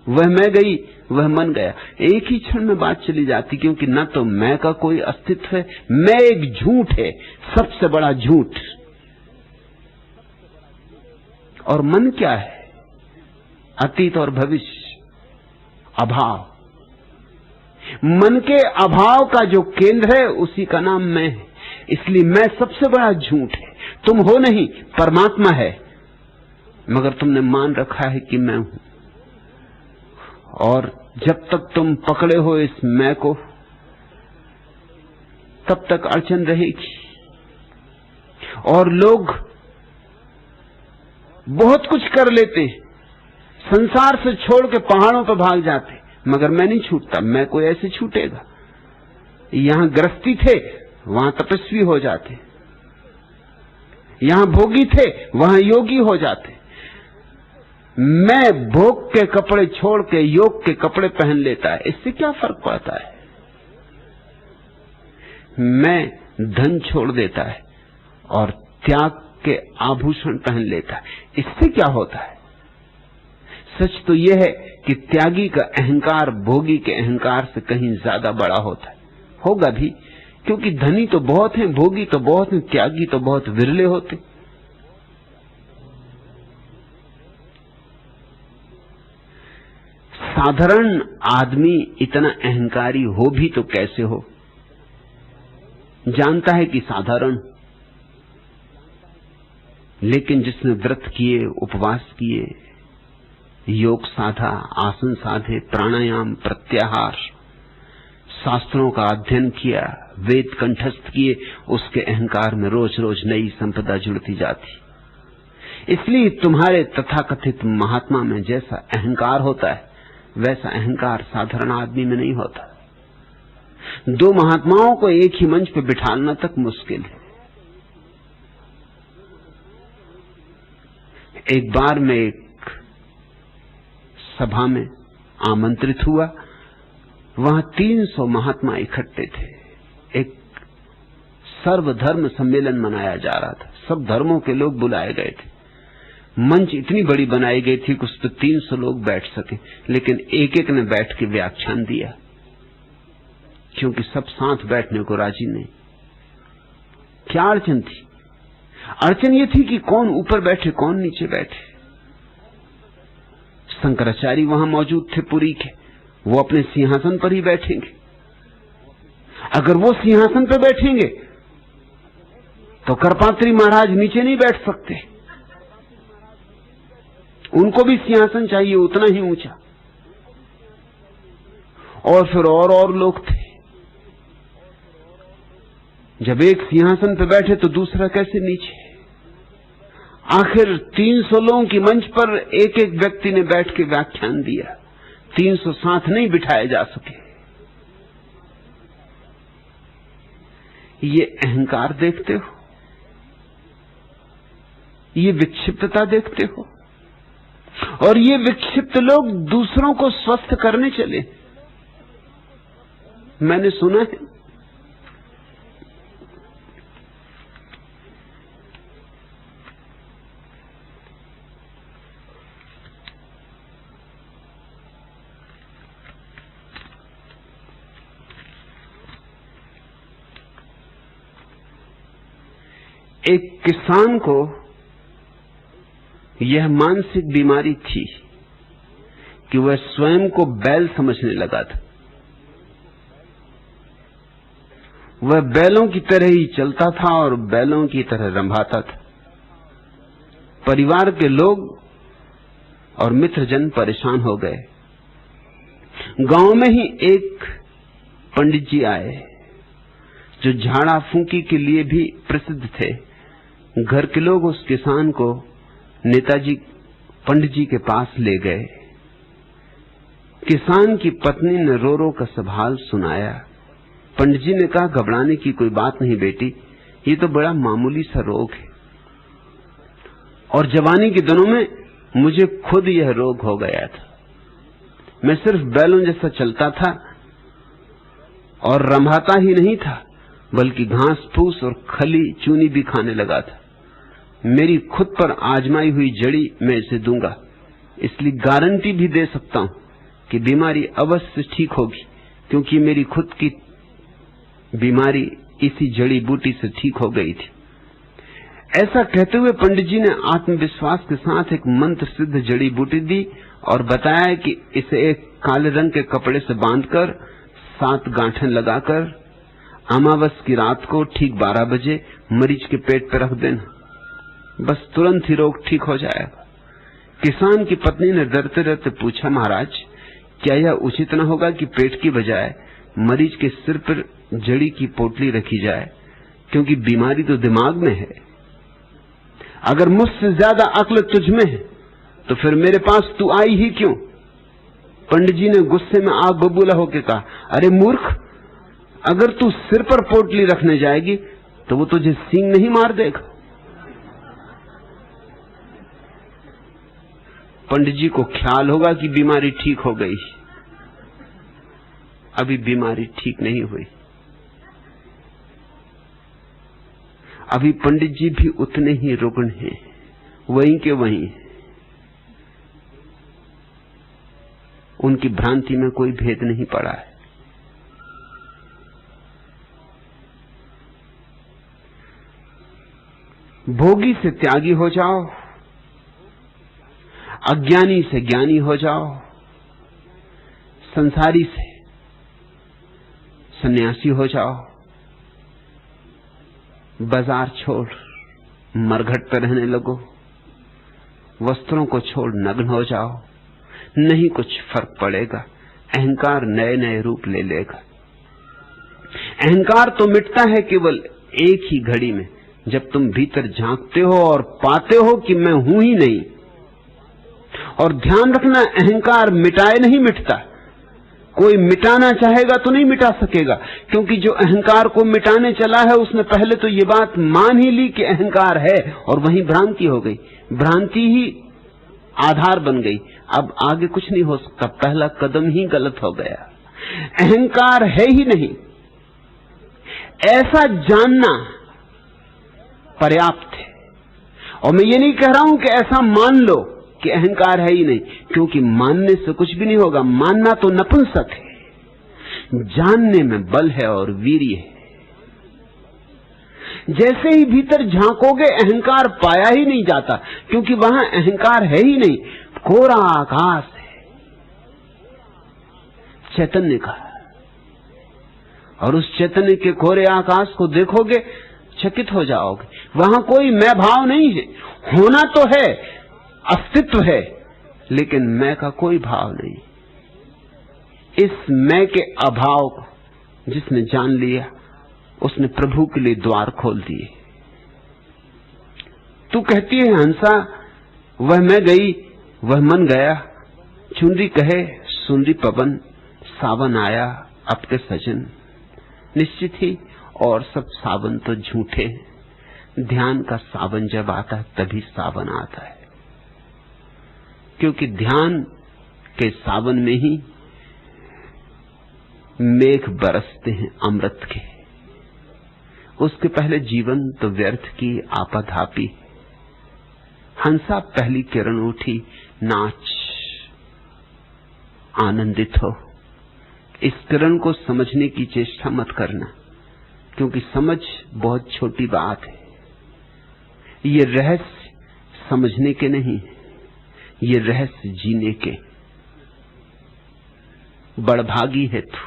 वह मैं गई, वह मन गया। एक ही क्षण में बात चली जाती, क्योंकि न तो मैं का कोई अस्तित्व है, मैं एक झूठ है, सबसे बड़ा झूठ। और मन क्या है? अतीत और भविष्य, अभाव। मन के अभाव का जो केंद्र है उसी का नाम मैं है। इसलिए मैं सबसे बड़ा झूठ है। तुम हो नहीं, परमात्मा है, मगर तुमने मान रखा है कि मैं हूं। और जब तक तुम पकड़े हो इस मैं को, तब तक अड़चन रहेगी। और लोग बहुत कुछ कर लेते, संसार से छोड़ के पहाड़ों पर भाग जाते, मगर मैं नहीं छूटता। मैं कोई ऐसे छूटेगा? यहां गृहस्थी थे, वहां तपस्वी हो जाते, यहां भोगी थे, वहां योगी हो जाते। मैं भोग के कपड़े छोड़ के योग के कपड़े पहन लेता है, इससे क्या फर्क पड़ता है? मैं धन छोड़ देता है और त्याग के आभूषण पहन लेता है, इससे क्या होता है? सच तो यह है कि त्यागी का अहंकार भोगी के अहंकार से कहीं ज्यादा बड़ा होता है। होगा भी, क्योंकि धनी तो बहुत हैं, भोगी तो बहुत हैं, त्यागी तो बहुत विरले होते। साधारण आदमी इतना अहंकारी हो भी तो कैसे हो? जानता है कि साधारण, लेकिन जिसने व्रत किए, उपवास किए, योग साधा, आसन साधे, प्राणायाम, प्रत्याहार, शास्त्रों का अध्ययन किया, वेद कंठस्थ किए, उसके अहंकार में रोज रोज नई संपदा जुड़ती जाती। इसलिए तुम्हारे तथाकथित महात्मा में जैसा अहंकार होता है, वैसा अहंकार साधारण आदमी में नहीं होता। दो महात्माओं को एक ही मंच पर बिठाना तक मुश्किल है। एक बार मैं एक सभा में आमंत्रित हुआ, वहां 300 महात्मा इकट्ठे थे। एक सर्वधर्म सम्मेलन मनाया जा रहा था, सब धर्मों के लोग बुलाए गए थे। मंच इतनी बड़ी बनाई गई थी कि उस पर 300 लोग बैठ सके, लेकिन एक एक ने बैठ के व्याख्यान दिया, क्योंकि सब साथ बैठने को राजी नहीं। क्या अड़चन थी? अड़चन ये थी कि कौन ऊपर बैठे, कौन नीचे बैठे। शंकराचार्य वहां मौजूद थे पुरी के, वो अपने सिंहासन पर ही बैठेंगे। अगर वो सिंहासन पर बैठेंगे तो करपात्री महाराज नीचे नहीं बैठ सकते, उनको भी सिंहासन चाहिए उतना ही ऊंचा। और फिर और लोग थे। जब एक सिंहासन पर बैठे तो दूसरा कैसे नीचे? आखिर 300 लोगों की मंच पर एक एक व्यक्ति ने बैठ के व्याख्यान दिया, 300 साथ नहीं बिठाए जा सके। ये अहंकार देखते हो, ये विक्षिप्तता देखते हो, और ये विक्षिप्त लोग दूसरों को स्वस्थ करने चले। मैंने सुना है एक किसान को यह मानसिक बीमारी थी कि वह स्वयं को बैल समझने लगा था। वह बैलों की तरह ही चलता था और बैलों की तरह रंभाता था। परिवार के लोग और मित्रजन परेशान हो गए। गांव में ही एक पंडित जी आए जो झाड़ा फूंकी के लिए भी प्रसिद्ध थे। घर के लोग उस किसान को नेताजी पंडित जी के पास ले गए। किसान की पत्नी ने रो रो का सब हाल सुनाया। पंडित जी ने कहा, घबराने की कोई बात नहीं बेटी, ये तो बड़ा मामूली सा रोग है, और जवानी के दिनों में मुझे खुद यह रोग हो गया था। मैं सिर्फ बैलों जैसा चलता था और रंभाता ही नहीं था, बल्कि घास फूस और खली चूनी भी खाने लगा था। मेरी खुद पर आजमाई हुई जड़ी मैं इसे दूंगा, इसलिए गारंटी भी दे सकता हूं कि बीमारी अवश्य ठीक होगी, क्योंकि मेरी खुद की बीमारी इसी जड़ी बूटी से ठीक हो गई थी। ऐसा कहते हुए पंडित जी ने आत्मविश्वास के साथ एक मंत्र सिद्ध जड़ी बूटी दी और बताया कि इसे एक काले रंग के कपड़े से बांधकर 7 गांठें लगाकर अमावस की रात को ठीक 12 बजे मरीज के पेट पर रख देना, बस तुरंत ही रोग ठीक हो जाएगा। किसान की पत्नी ने डरते डरते पूछा, महाराज क्या यह उचित न होगा कि पेट की बजाय मरीज के सिर पर जड़ी की पोटली रखी जाए, क्योंकि बीमारी तो दिमाग में है। अगर मुझसे ज्यादा अक्ल तुझ में है तो फिर मेरे पास तू आई ही क्यों? पंडित जी ने गुस्से में आग बबूला होकर कहा, अरे मूर्ख, अगर तू सिर पर पोटली रखने जाएगी तो वो तुझे सींग नहीं मार देगा? पंडित जी को ख्याल होगा कि बीमारी ठीक हो गई, अभी बीमारी ठीक नहीं हुई। अभी पंडित जी भी उतने ही रुग्ण हैं, वहीं के वहीं। उनकी भ्रांति में कोई भेद नहीं पड़ा है। भोगी से त्यागी हो जाओ, अज्ञानी से ज्ञानी हो जाओ, संसारी से सन्यासी हो जाओ, बाजार छोड़ मरघट पर रहने लगो, वस्त्रों को छोड़ नग्न हो जाओ, नहीं कुछ फर्क पड़ेगा। अहंकार नए नए रूप ले लेगा। अहंकार तो मिटता है केवल एक ही घड़ी में, जब तुम भीतर झांकते हो और पाते हो कि मैं हूं ही नहीं। और ध्यान रखना, अहंकार मिटाए नहीं मिटता। कोई मिटाना चाहेगा तो नहीं मिटा सकेगा, क्योंकि जो अहंकार को मिटाने चला है उसने पहले तो ये बात मान ही ली कि अहंकार है, और वहीं भ्रांति हो गई। भ्रांति ही आधार बन गई। अब आगे कुछ नहीं हो सकता, पहला कदम ही गलत हो गया। अहंकार है ही नहीं, ऐसा जानना पर्याप्त है। और मैं ये नहीं कह रहा हूं कि ऐसा मान लो कि अहंकार है ही नहीं, क्योंकि मानने से कुछ भी नहीं होगा। मानना तो नपुंसक है, जानने में बल है और वीर्य है। जैसे ही भीतर झांकोगे अहंकार पाया ही नहीं जाता, क्योंकि वहां अहंकार है ही नहीं, कोरा आकाश है। चैतन्य का, और उस चैतन्य के कोरे आकाश को देखोगे, चकित हो जाओगे। वहां कोई मैं भाव नहीं है। होना तो है, अस्तित्व है, लेकिन मैं का कोई भाव नहीं। इस मैं के अभाव को जिसने जान लिया, उसने प्रभु के लिए द्वार खोल दिए। तू कहती है हंसा, वह मैं गई, वह मन गया, चुनरी कहे सुनरी पवन, सावन आया अब के सजन। निश्चित ही और सब सावन तो झूठे हैं। ध्यान का सावन जब आता है तभी सावन आता है, क्योंकि ध्यान के सावन में ही मेघ बरसते हैं अमृत के। उसके पहले जीवन तो व्यर्थ की आपाधापी। हंसा पहली किरण उठी, नाच, आनंदित हो। इस किरण को समझने की चेष्टा मत करना, क्योंकि समझ बहुत छोटी बात है। ये रहस्य समझने के नहीं, ये रहस्य जीने के। बड़भागी है तू,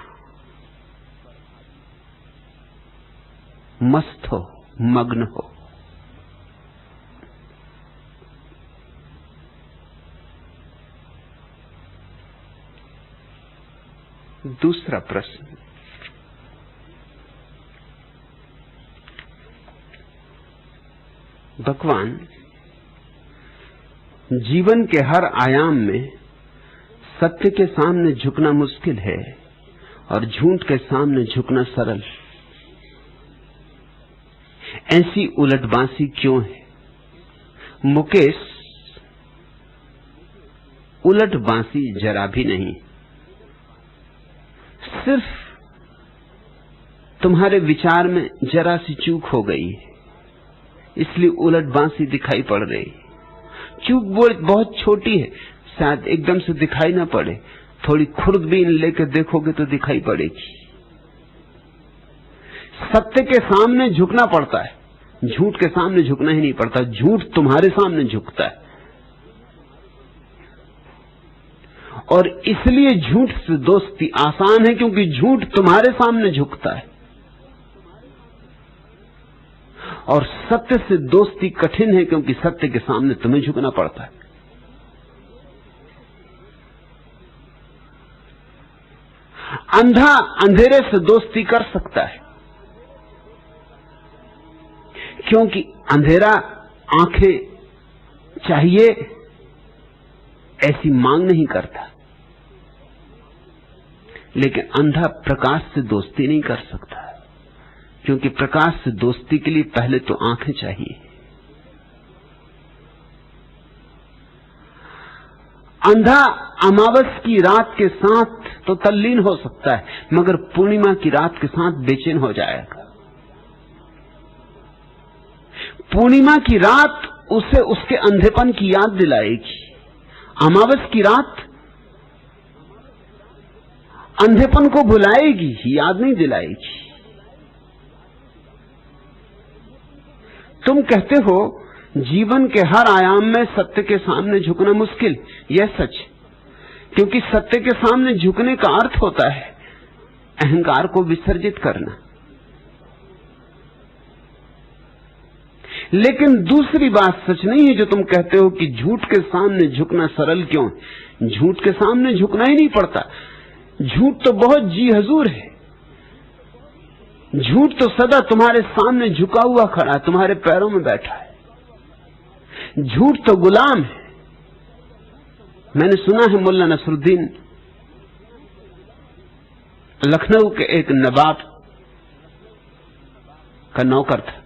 मस्त हो, मग्न हो। दूसरा प्रश्न, भगवान, जीवन के हर आयाम में सत्य के सामने झुकना मुश्किल है और झूठ के सामने झुकना सरल। ऐसी उलटबांसी क्यों है? मुकेश, उलटबांसी जरा भी नहीं, सिर्फ तुम्हारे विचार में जरा सी चूक हो गई, इसलिए उलटबांसी दिखाई पड़ रही। चूक बहुत छोटी है, शायद एकदम से दिखाई ना पड़े, थोड़ी खुर्दबीन लेकर देखोगे तो दिखाई पड़ेगी। सत्य के सामने झुकना पड़ता है, झूठ के सामने झुकना ही नहीं पड़ता। झूठ तुम्हारे सामने झुकता है, और इसलिए झूठ से दोस्ती आसान है, क्योंकि झूठ तुम्हारे सामने झुकता है। और सत्य से दोस्ती कठिन है, क्योंकि सत्य के सामने तुम्हें झुकना पड़ता है। अंधा अंधेरे से दोस्ती कर सकता है, क्योंकि अंधेरा आंखें चाहिए ऐसी मांग नहीं करता, लेकिन अंधा प्रकाश से दोस्ती नहीं कर सकता, क्योंकि प्रकाश से दोस्ती के लिए पहले तो आंखें चाहिए। अंधा अमावस की रात के साथ तो तल्लीन हो सकता है, मगर पूर्णिमा की रात के साथ बेचैन हो जाएगा। पूर्णिमा की रात उसे उसके अंधेपन की याद दिलाएगी, अमावस की रात अंधेपन को भुलाएगी, याद नहीं दिलाएगी। तुम कहते हो जीवन के हर आयाम में सत्य के सामने झुकना मुश्किल, यह सच, क्योंकि सत्य के सामने झुकने का अर्थ होता है अहंकार को विसर्जित करना। लेकिन दूसरी बात सच नहीं है जो तुम कहते हो कि झूठ के सामने झुकना सरल क्यों। झूठ के सामने झुकना ही नहीं पड़ता, झूठ तो बहुत जी हजूर है। झूठ तो सदा तुम्हारे सामने झुका हुआ खड़ा है, तुम्हारे पैरों में बैठा है। झूठ तो गुलाम है। मैंने सुना है मुल्ला नसरुद्दीन लखनऊ के एक नवाब का नौकर था।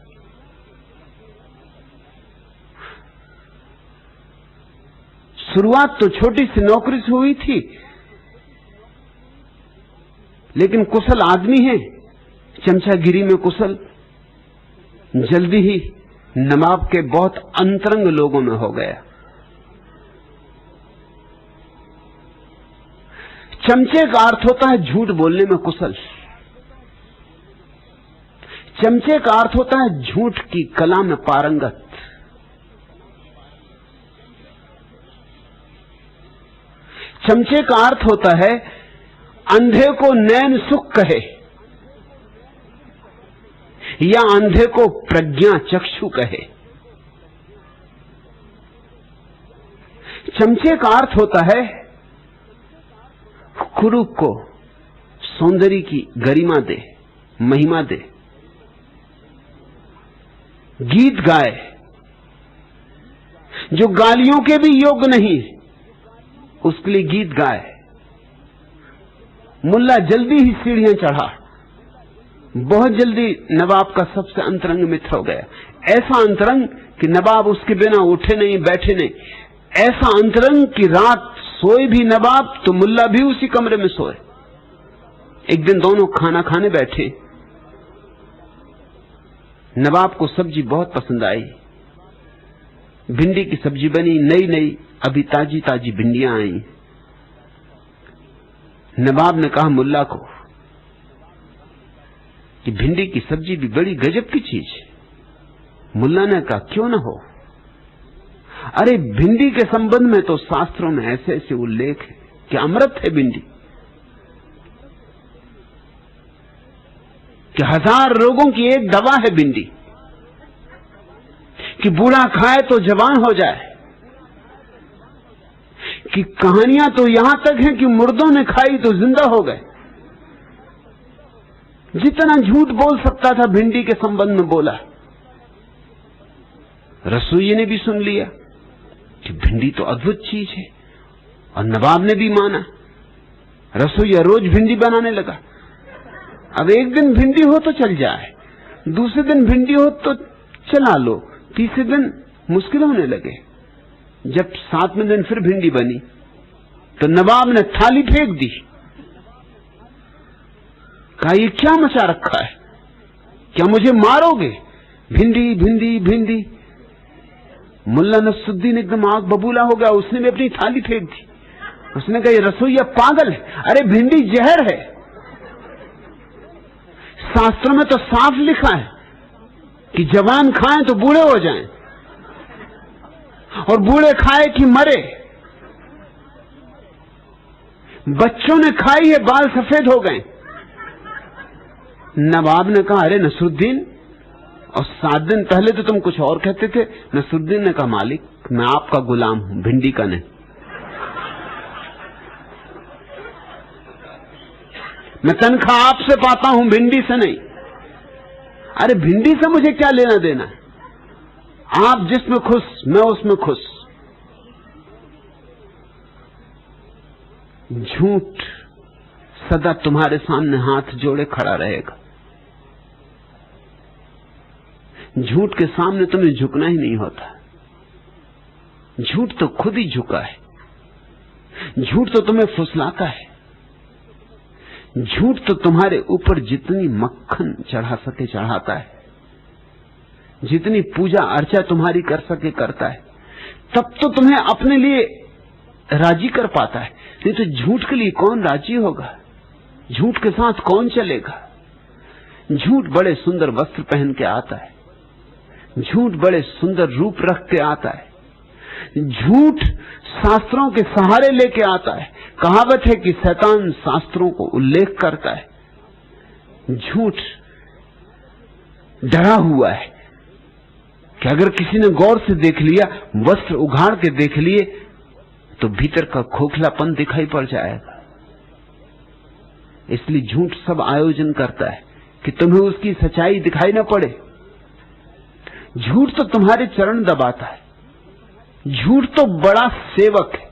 शुरुआत तो छोटी सी नौकरी से हुई थी, लेकिन कुशल आदमी है, चमचागिरी में कुशल, जल्दी ही नवाब के बहुत अंतरंग लोगों में हो गया। चमचे का अर्थ होता है झूठ बोलने में कुशल। चमचे का अर्थ होता है झूठ की कला में पारंगत। चमचे का अर्थ होता है अंधे को नैन सुख कहे या अंधे को प्रज्ञा चक्षु कहे। चमचे का अर्थ होता है कुरूप को सौंदर्य की गरिमा दे, महिमा दे, गीत गाए जो गालियों के भी योग्य नहीं, उसके लिए गीत गाए। मुल्ला जल्दी ही सीढ़ियां चढ़ा, बहुत जल्दी नवाब का सबसे अंतरंग मित्र हो गया। ऐसा अंतरंग कि नवाब उसके बिना उठे नहीं, बैठे नहीं। ऐसा अंतरंग कि रात सोए भी नवाब तो मुल्ला भी उसी कमरे में सोए। एक दिन दोनों खाना खाने बैठे। नवाब को सब्जी बहुत पसंद आई। भिंडी की सब्जी बनी, नई नई अभी ताजी ताजी भिंडियां आई। नवाब ने कहा मुल्ला को कि भिंडी की सब्जी भी बड़ी गजब की चीज है। मुल्ला ने कहा क्यों ना हो, अरे भिंडी के संबंध में तो शास्त्रों में ऐसे ऐसे उल्लेख है कि अमृत है भिंडी, कि 1000 रोगों की एक दवा है भिंडी, कि बूढ़ा खाए तो जवान हो जाए, कि कहानियां तो यहां तक हैं कि मुर्दों ने खाई तो जिंदा हो गए। जितना झूठ बोल सकता था भिंडी के संबंध में बोला। रसोई ने भी सुन लिया कि भिंडी तो अद्भुत चीज है, और नवाब ने भी माना। रसोईया रोज भिंडी बनाने लगा। अब एक दिन भिंडी हो तो चल जाए, दूसरे दिन भिंडी हो तो चला लो, तीसरे दिन मुश्किल होने लगे। जब 7वें दिन फिर भिंडी बनी तो नवाब ने थाली फेंक दी। कहा ये क्या मचा रखा है, क्या मुझे मारोगे? भिंडी भिंडी भिंडी। मुल्ला नसरुद्दीन एकदम आग बबूला हो गया, उसने भी अपनी थाली फेंक दी। उसने कहा ये रसोईया पागल है, अरे भिंडी जहर है। शास्त्रों में तो साफ लिखा है कि जवान खाएं तो बूढ़े हो जाएं, और बूढ़े खाए कि मरे। बच्चों ने खाई है, बाल सफेद हो गए। नवाब ने कहा अरे नसरुद्दीन, और 7 दिन पहले तो तुम कुछ और कहते थे। नसरुद्दीन ने कहा मालिक मैं आपका गुलाम हूं, भिंडी का नहीं। मैं तनख्वाह आपसे पाता हूं, भिंडी से नहीं। अरे भिंडी से मुझे क्या लेना देना है, आप जिसमें खुश मैं उसमें खुश। झूठ सदा तुम्हारे सामने हाथ जोड़े खड़ा रहेगा। झूठ के सामने तुम्हें झुकना ही नहीं होता। झूठ तो खुद ही झुका है। झूठ तो तुम्हें फुसलाता है। झूठ तो तुम्हारे ऊपर जितनी मक्खन चढ़ा सके चढ़ाता है, जितनी पूजा अर्चा तुम्हारी कर सके करता है। तब तो तुम्हें अपने लिए राजी कर पाता है, नहीं तो झूठ के लिए कौन राजी होगा? झूठ के साथ कौन चलेगा? झूठ बड़े सुंदर वस्त्र पहन के आता है, झूठ बड़े सुंदर रूप रख के आता है, झूठ शास्त्रों के सहारे लेके आता है। कहावत है कि शैतान शास्त्रों को उल्लेख करता है। झूठ डरा हुआ है कि अगर किसी ने गौर से देख लिया, वस्त्र उघाड़ के देख लिए, तो भीतर का खोखलापन दिखाई पड़ जाएगा। इसलिए झूठ सब आयोजन करता है कि तुम्हें उसकी सच्चाई दिखाई न पड़े। झूठ तो तुम्हारे चरण दबाता है। झूठ तो बड़ा सेवक है।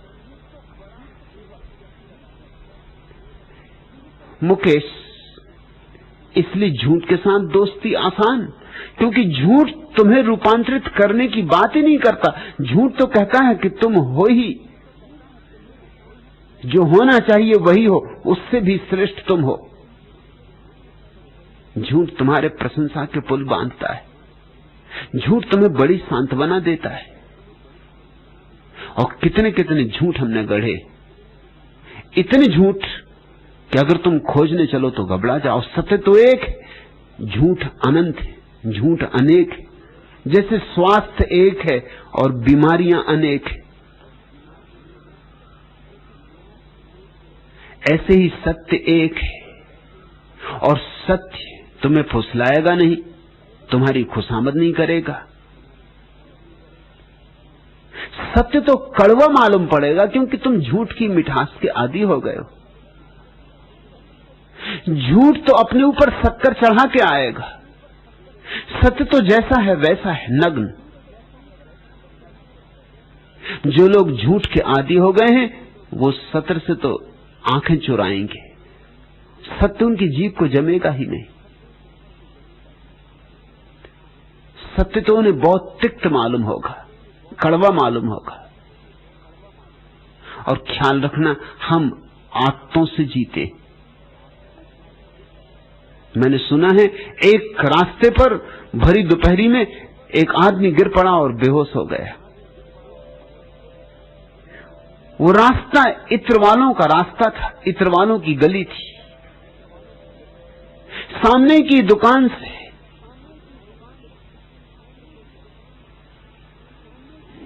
मुकेश, इसलिए झूठ के साथ दोस्ती आसान, क्योंकि झूठ तुम्हें रूपांतरित करने की बात ही नहीं करता। झूठ तो कहता है कि तुम हो ही, जो होना चाहिए वही हो, उससे भी श्रेष्ठ तुम हो। झूठ तुम्हारे प्रशंसा के पुल बांधता है। झूठ तुम्हें बड़ी सांत्वना देता है। और कितने कितने झूठ हमने गढ़े, इतने झूठ कि अगर तुम खोजने चलो तो घबरा जाओ। सत्य तो एक है, झूठ अनंत है, झूठ अनेक है। जैसे स्वास्थ्य एक है और बीमारियां अनेक है, ऐसे ही सत्य एक है और सत्य तुम्हें फुसलाएगा नहीं, तुम्हारी खुशामद नहीं करेगा। सत्य तो कड़वा मालूम पड़ेगा क्योंकि तुम झूठ की मिठास के आदी हो गए हो। झूठ तो अपने ऊपर शक्कर चढ़ा के आएगा, सत्य तो जैसा है वैसा है, नग्न। जो लोग झूठ के आदी हो गए हैं वो सत्य से तो आंखें चुराएंगे, सत्य उनकी जीभ को जमेगा ही नहीं। सत्य तो उन्हें बहुत तिक्त मालूम होगा, कड़वा मालूम होगा। और ख्याल रखना, हम आदतों से जीते। मैंने सुना है एक रास्ते पर भरी दोपहरी में एक आदमी गिर पड़ा और बेहोश हो गया। वो रास्ता इत्र वालों का रास्ता था, इत्र वालों की गली थी। सामने की दुकान से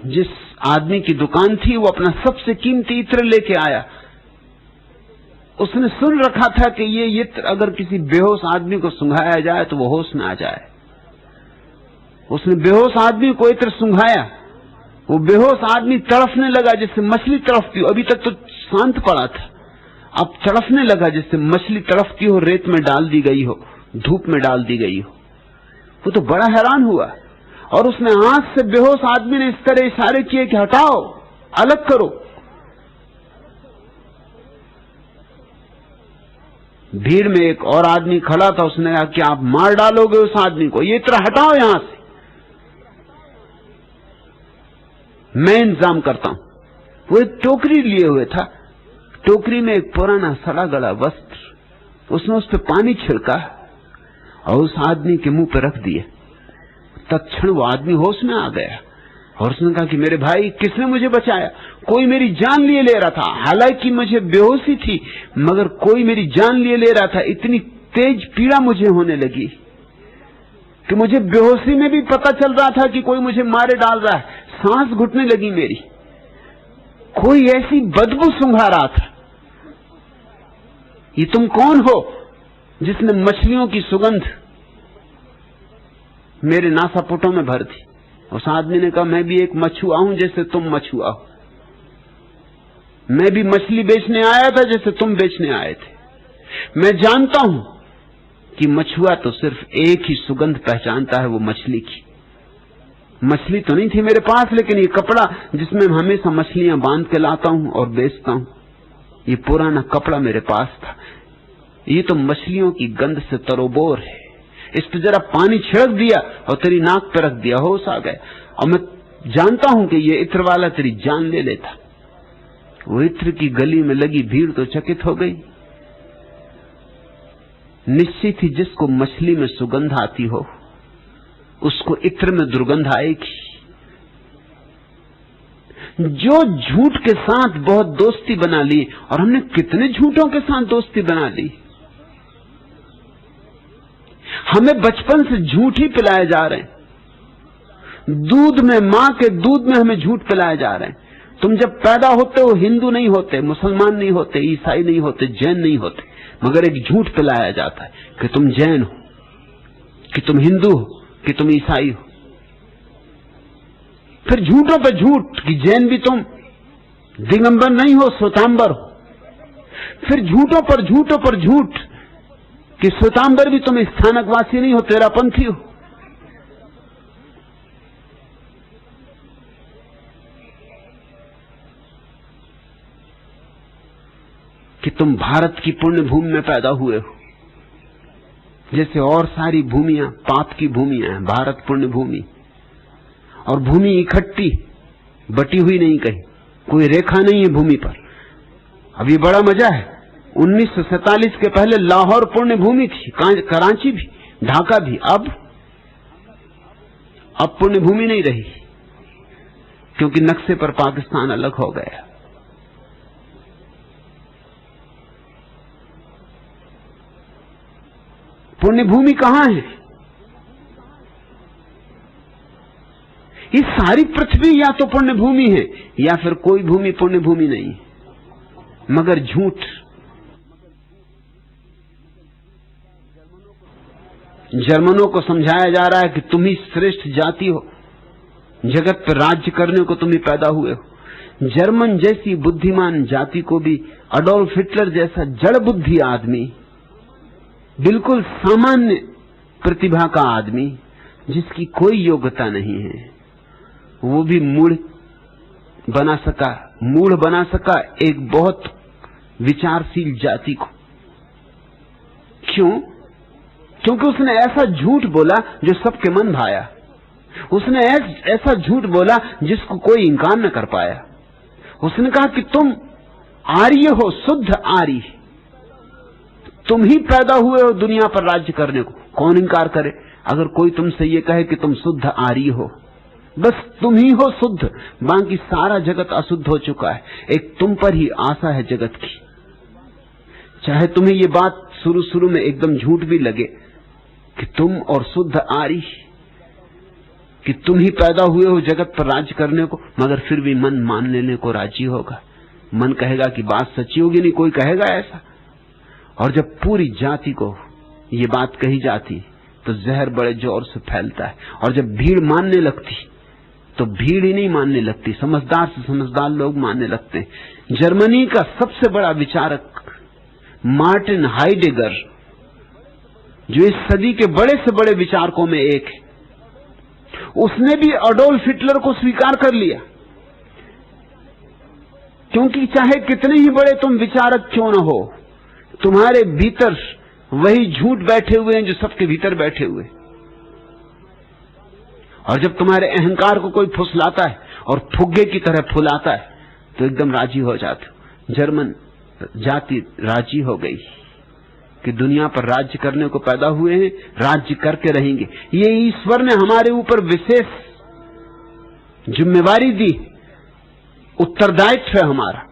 जिस आदमी की दुकान थी वो अपना सबसे कीमती इत्र लेके आया। उसने सुन रखा था कि ये इत्र अगर किसी बेहोश आदमी को सुंघाया जाए तो वो होश में आ जाए। उसने बेहोश आदमी को इत्र सुंघाया, वो बेहोश आदमी तड़फने लगा जैसे मछली तड़फती हो। अभी तक तो शांत पड़ा था, अब तड़फने लगा जैसे मछली तड़फती हो, रेत में डाल दी गई हो, धूप में डाल दी गई हो। वो तो बड़ा हैरान हुआ और उसने हाथ से बेहोश आदमी ने इस तरह इशारे किए कि हटाओ, अलग करो। भीड़ में एक और आदमी खड़ा था, उसने कहा कि आप मार डालोगे उस आदमी को, ये इत्र हटाओ यहां से, मैं इंतजाम करता हूं। वो एक टोकरी लिए हुए था, टोकरी में एक पुराना सड़ा गला वस्त्र, उसने उस पर पानी छिड़का और उस आदमी के मुंह पर रख दिया। तत्क्षण वो आदमी होश में आ गया और उसने कहा कि मेरे भाई, किसने मुझे बचाया? कोई मेरी जान लिए ले रहा था, हालांकि मुझे बेहोशी थी मगर कोई मेरी जान लिए ले रहा था। इतनी तेज पीड़ा मुझे होने लगी कि मुझे बेहोशी में भी पता चल रहा था कि कोई मुझे मारे डाल रहा है। सांस घुटने लगी मेरी, कोई ऐसी बदबू सुंघा रहा था। ये तुम कौन हो जिसने मछलियों की सुगंध मेरे नासापुटों में भर दी? उस आदमी ने कहा, मैं भी एक मछुआ हूं जैसे तुम मछुआ हो, मैं भी मछली बेचने आया था जैसे तुम बेचने आए थे। मैं जानता हूं कि मछुआ तो सिर्फ एक ही सुगंध पहचानता है, वो मछली की। मछली तो नहीं थी मेरे पास, लेकिन ये कपड़ा जिसमें हमेशा मछलियां बांध के लाता हूं और बेचता हूं, ये पुराना कपड़ा मेरे पास था। ये तो मछलियों की गंध से तरोबोर है। इस पर जरा पानी छिड़क दिया और तेरी नाक पे रख दिया, होश आ गया। और मैं जानता हूं कि ये इत्र वाला तेरी जान ले लेता। वो इत्र की गली में लगी भीड़ तो चकित हो गई। निश्चित ही जिसको मछली में सुगंध आती हो उसको इत्र में दुर्गंध आएगी। जो झूठ के साथ बहुत दोस्ती बना ली, और हमने कितने झूठों के साथ दोस्ती बना ली। हमें बचपन से झूठ ही पिलाए जा रहे हैं, दूध में, मां के दूध में हमें झूठ पिलाए जा रहे हैं। तुम जब पैदा होते हो हिंदू नहीं होते, मुसलमान नहीं होते, ईसाई नहीं होते, जैन नहीं होते, मगर एक झूठ पिलाया जाता है कि तुम जैन हो, कि तुम हिंदू हो, कि तुम ईसाई हो। फिर झूठों पर झूठ कि जैन भी तुम दिगंबर नहीं हो, श्वेतांबर हो। फिर झूठों पर झूठ कि श्वेतांबर भी तुम स्थानकवासी नहीं हो, तेरापंथी हो। कि तुम भारत की पुण्य भूमि में पैदा हुए हो, जैसे और सारी भूमियां पाप की भूमियां हैं, भारत पुण्य भूमि। और भूमि इकट्ठी, बटी हुई नहीं, कहीं कोई रेखा नहीं है भूमि पर। अब ये बड़ा मजा है, 1947 के पहले लाहौर पुण्य भूमि थी, कराची भी, ढाका भी। अब पुण्य भूमि नहीं रही क्योंकि नक्शे पर पाकिस्तान अलग हो गया। पुण्य भूमि कहां है? ये सारी पृथ्वी या तो पुण्य भूमि है या फिर कोई भूमि पुण्य भूमि नहीं है। मगर झूठ जर्मनों को समझाया जा रहा है कि तुम ही श्रेष्ठ जाति हो, जगत पर राज्य करने को तुम ही पैदा हुए हो। जर्मन जैसी बुद्धिमान जाति को भी अडोल्फ हिटलर जैसा जड़ बुद्धि आदमी, बिल्कुल सामान्य प्रतिभा का आदमी जिसकी कोई योग्यता नहीं है, वो भी मूढ़ बना सका एक बहुत विचारशील जाति को। क्यों? क्योंकि उसने ऐसा झूठ बोला जो सबके मन भाया। उसने ऐसा झूठ बोला जिसको कोई इंकार न कर पाया। उसने कहा कि तुम आर्य हो, शुद्ध आर्य, तुम ही पैदा हुए हो दुनिया पर राज्य करने को। कौन इंकार करे? अगर कोई तुमसे ये कहे कि तुम शुद्ध आर्य हो, बस तुम ही हो शुद्ध, बाकी सारा जगत अशुद्ध हो चुका है। एक तुम पर ही आशा है जगत की। चाहे तुम्हें ये बात शुरू में एकदम झूठ भी लगे कि तुम और शुद्ध आर्य, कि तुम ही पैदा हुए हो जगत पर राज्य करने को, मगर फिर भी मन मान लेने को राजी होगा। मन कहेगा कि बात सच्ची होगी, नहीं कोई कहेगा ऐसा। और जब पूरी जाति को ये बात कही जाती तो जहर बड़े जोर से फैलता है। और जब भीड़ मानने लगती तो भीड़ ही नहीं मानने लगती, समझदार से समझदार लोग मानने लगते हैं। जर्मनी का सबसे बड़ा विचारक मार्टिन हाइडेगर, जो इस सदी के बड़े से बड़े विचारकों में एक है, उसने भी अडोल्फ हिटलर को स्वीकार कर लिया। क्योंकि चाहे कितने ही बड़े तुम विचारक क्यों न हो, तुम्हारे भीतर वही झूठ बैठे हुए हैं जो सबके भीतर बैठे हुए। और जब तुम्हारे अहंकार को कोई फुसलाता है और फुग्गे की तरह फुलाता है तो एकदम राजी हो जाते हो। जर्मन जाति राजी हो गई कि दुनिया पर राज्य करने को पैदा हुए हैं, राज्य करके रहेंगे। ये ईश्वर ने हमारे ऊपर विशेष जिम्मेवारी दी, उत्तरदायित्व है हमारा।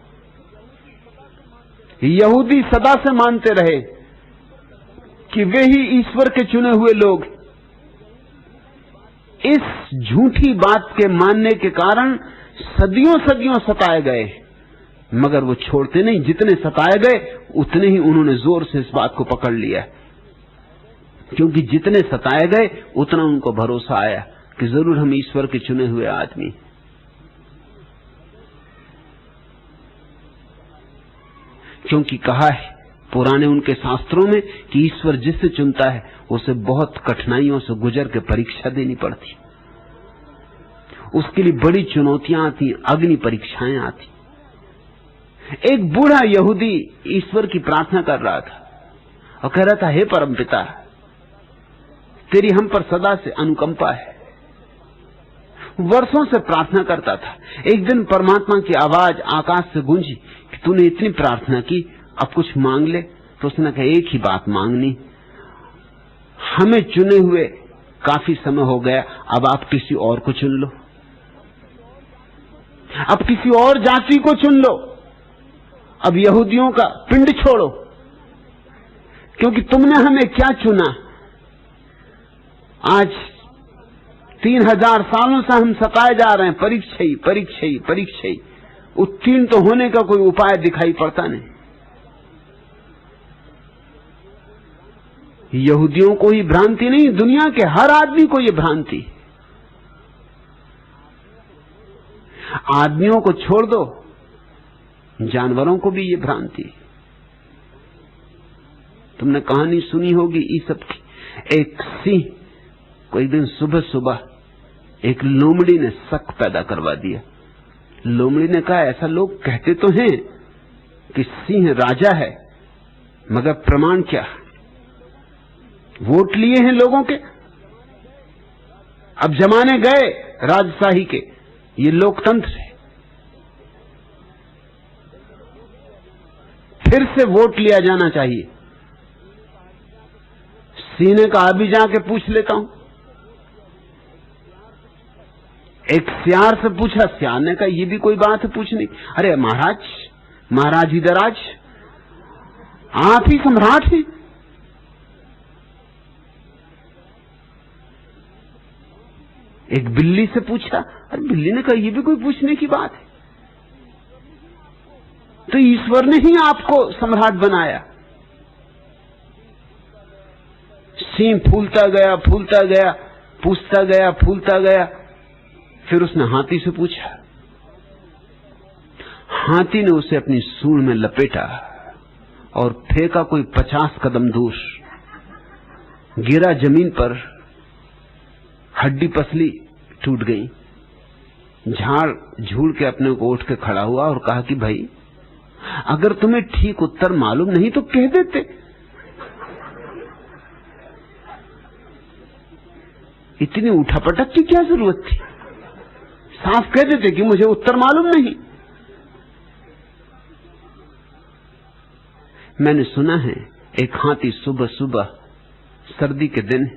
यहूदी सदा से मानते रहे कि वे ही ईश्वर के चुने हुए लोग। इस झूठी बात के मानने के कारण सदियों सदियों सताए गए, मगर वो छोड़ते नहीं। जितने सताए गए उतने ही उन्होंने जोर से इस बात को पकड़ लिया, क्योंकि जितने सताए गए उतना उनको भरोसा आया कि जरूर हम ईश्वर के चुने हुए आदमी। क्योंकि कहा है पुराने उनके शास्त्रों में कि ईश्वर जिससे चुनता है उसे बहुत कठिनाइयों से गुजर के परीक्षा देनी पड़ती, उसके लिए बड़ी चुनौतियां आती, अग्नि परीक्षाएं आती। एक बूढ़ा यहूदी ईश्वर की प्रार्थना कर रहा था और कह रहा था, हे परमपिता, तेरी हम पर सदा से अनुकंपा है। वर्षों से प्रार्थना करता था। एक दिन परमात्मा की आवाज आकाश से गूंजी कि तूने इतनी प्रार्थना की, अब कुछ मांग ले। तो उसने कहा, एक ही बात मांगनी, हमें चुने हुए काफी समय हो गया, अब आप किसी और को चुन लो, अब किसी और जाति को चुन लो, अब यहूदियों का पिंड छोड़ो, क्योंकि तुमने हमें क्या चुना। आज 3000 सालों से हम सताए जा रहे हैं, परीक्षा ही परीक्षा ही परीक्षा ही, उत्तीर्ण तो होने का कोई उपाय दिखाई पड़ता नहीं। यहूदियों को ही भ्रांति नहीं, दुनिया के हर आदमी को यह भ्रांति। आदमियों को छोड़ दो, जानवरों को भी ये भ्रांति। तुमने कहानी सुनी होगी ईसप की। एक सिंह को एक दिन सुबह सुबह एक लोमड़ी ने शक पैदा करवा दिया। लोमड़ी ने कहा, ऐसा लोग कहते तो हैं कि सिंह राजा है, मगर प्रमाण क्या? वोट लिए हैं लोगों के, अब जमाने गए राजशाही के, ये लोकतंत्र है, फिर से वोट लिया जाना चाहिए। सिंह ने कहा, अभी जाके पूछ लेता हूं। एक सियार से पूछा, सियार ने कहा, ये भी कोई बात है पूछने? अरे महाराज, महाराज इधराज, आप ही सम्राट हैं। एक बिल्ली से पूछा, अरे बिल्ली ने कहा, ये भी कोई पूछने की बात है? तो ईश्वर ने ही आपको सम्राट बनाया। सिंह फूलता गया, पूछता गया, फूलता गया। फिर उसने हाथी से पूछा। हाथी ने उसे अपनी सूंड में लपेटा और फेंका कोई 50 कदम दूर। गिरा जमीन पर, हड्डी पसली टूट गई। झाड़ झूल के अपने को उठ के खड़ा हुआ और कहा कि भाई, अगर तुम्हें ठीक उत्तर मालूम नहीं तो कह देते। इतनी उठापटक की क्या जरूरत थी? साफ कह देते कि मुझे उत्तर मालूम नहीं। मैंने सुना है एक हाथी सुबह सुबह सर्दी के दिन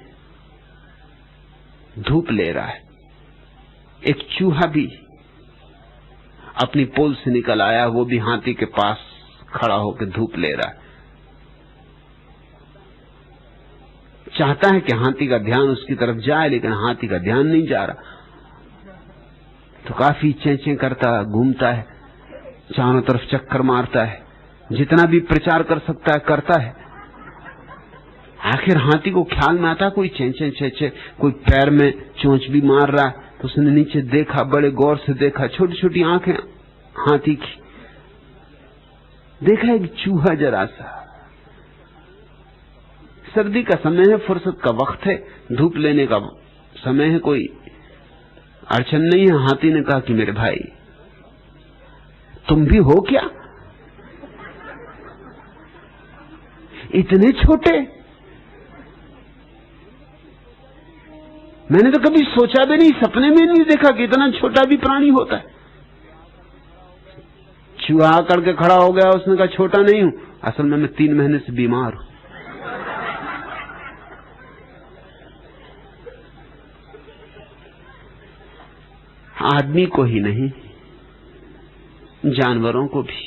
धूप ले रहा है। एक चूहा भी अपनी पोल से निकल आया, वो भी हाथी के पास खड़ा होकर धूप ले रहा है। चाहता है कि हाथी का ध्यान उसकी तरफ जाए, लेकिन हाथी का ध्यान नहीं जा रहा। तो काफी चेंचें करता घूमता है, चारों तरफ चक्कर मारता है, जितना भी प्रचार कर सकता है करता है। आखिर हाथी को ख्याल में आता कोई चेंचे चेंचे, कोई पैर में चोंच भी मार रहा है। तो उसने नीचे देखा, बड़े गौर से देखा, छोटी छोटी आंखें हाथी की। देखा एक चूहा जरा सा। सर्दी का समय है, फुर्सत का वक्त है, धूप लेने का समय है, कोई अड़चन नहीं है। हाथी ने कहा कि मेरे भाई, तुम भी हो क्या? इतने छोटे? मैंने तो कभी सोचा भी नहीं, सपने में नहीं देखा कि इतना छोटा भी प्राणी होता है। चूहा आकर के खड़ा हो गया। उसने कहा छोटा नहीं हूं, असल में मैं 3 महीने से बीमार हूं। आदमी को ही नहीं, जानवरों को भी।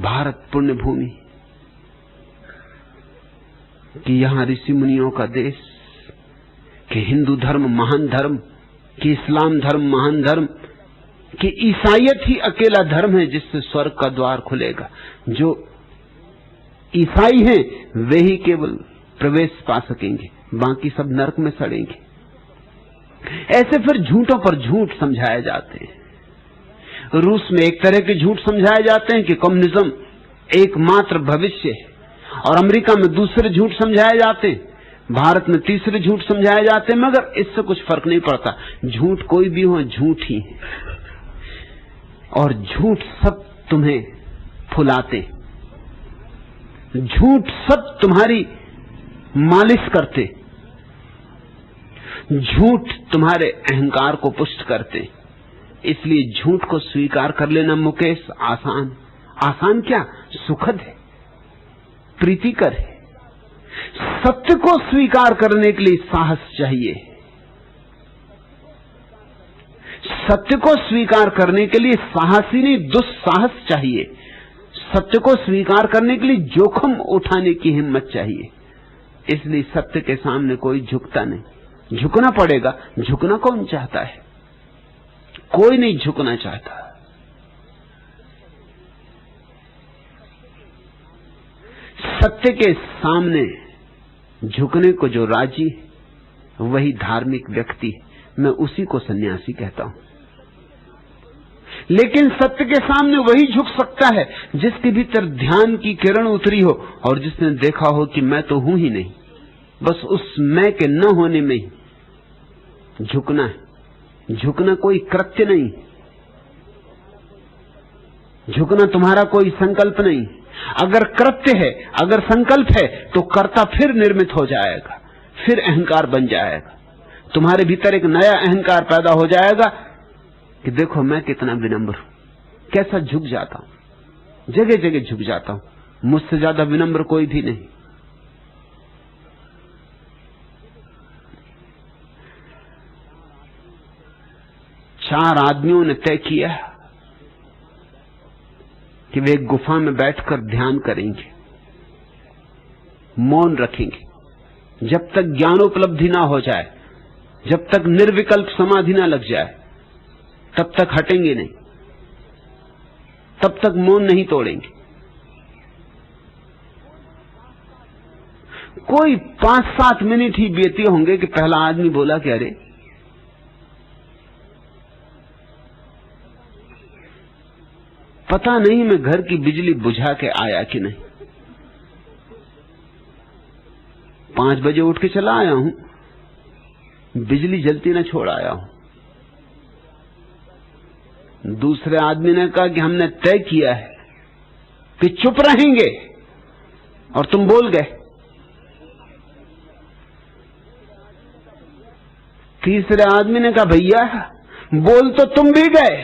भारत पुण्य भूमि कि यहां ऋषि मुनियों का देश, कि हिंदू धर्म महान धर्म, कि इस्लाम धर्म महान धर्म, कि ईसाईयत ही अकेला धर्म है जिससे स्वर्ग का द्वार खुलेगा। जो ईसाई हैं वे ही केवल प्रवेश पा सकेंगे, बाकी सब नरक में सड़ेंगे। ऐसे फिर झूठों पर झूठ समझाए जाते हैं। रूस में एक तरह के झूठ समझाए जाते हैं कि कम्युनिज्म एकमात्र भविष्य है, और अमेरिका में दूसरे झूठ समझाए जाते हैं, भारत में तीसरे झूठ समझाए जाते हैं। मगर इससे कुछ फर्क नहीं पड़ता, झूठ कोई भी हो झूठ ही है। और झूठ सब तुम्हें फुलाते, झूठ सब तुम्हारी मालिश करते, झूठ तुम्हारे अहंकार को पुष्ट करते। इसलिए झूठ को स्वीकार कर लेना मुकेश आसान क्या, सुखद है, प्रीतिकर है। सत्य को स्वीकार करने के लिए साहस चाहिए। सत्य को स्वीकार करने के लिए साहसी नहीं, दुस्साहस चाहिए। सत्य को स्वीकार करने के लिए जोखिम उठाने की हिम्मत चाहिए। इसलिए सत्य के सामने कोई झुकता नहीं। झुकना पड़ेगा। झुकना कौन चाहता है? कोई नहीं झुकना चाहता। सत्य के सामने झुकने को जो राजी वही धार्मिक व्यक्ति है। मैं उसी को सन्यासी कहता हूं। लेकिन सत्य के सामने वही झुक सकता है जिसके भीतर ध्यान की किरण उतरी हो और जिसने देखा हो कि मैं तो हूं ही नहीं, बस उस मैं के न होने में ही झुकना है। झुकना कोई कृत्य नहीं, झुकना तुम्हारा कोई संकल्प नहीं। अगर कृत्य है, अगर संकल्प है, तो कर्ता फिर निर्मित हो जाएगा, फिर अहंकार बन जाएगा। तुम्हारे भीतर एक नया अहंकार पैदा हो जाएगा कि देखो मैं कितना विनम्र हूं, कैसा झुक जाता हूं, जगह जगह झुक जाता हूं, मुझसे ज्यादा विनम्र कोई भी नहीं। चार आदमियों ने तय किया कि वे एक गुफा में बैठकर ध्यान करेंगे, मौन रखेंगे, जब तक ज्ञानोपलब्धि ना हो जाए, जब तक निर्विकल्प समाधि ना लग जाए, तब तक हटेंगे नहीं, तब तक मौन नहीं तोड़ेंगे। कोई 5-7 मिनट ही बीते होंगे कि पहला आदमी बोला कि अरे पता नहीं मैं घर की बिजली बुझा के आया कि नहीं। 5 बजे उठ के चला आया हूं, बिजली जलती न छोड़ आया हूं। दूसरे आदमी ने कहा कि हमने तय किया है कि चुप रहेंगे और तुम बोल गए। तीसरे आदमी ने कहा भैया बोल तो तुम भी गए।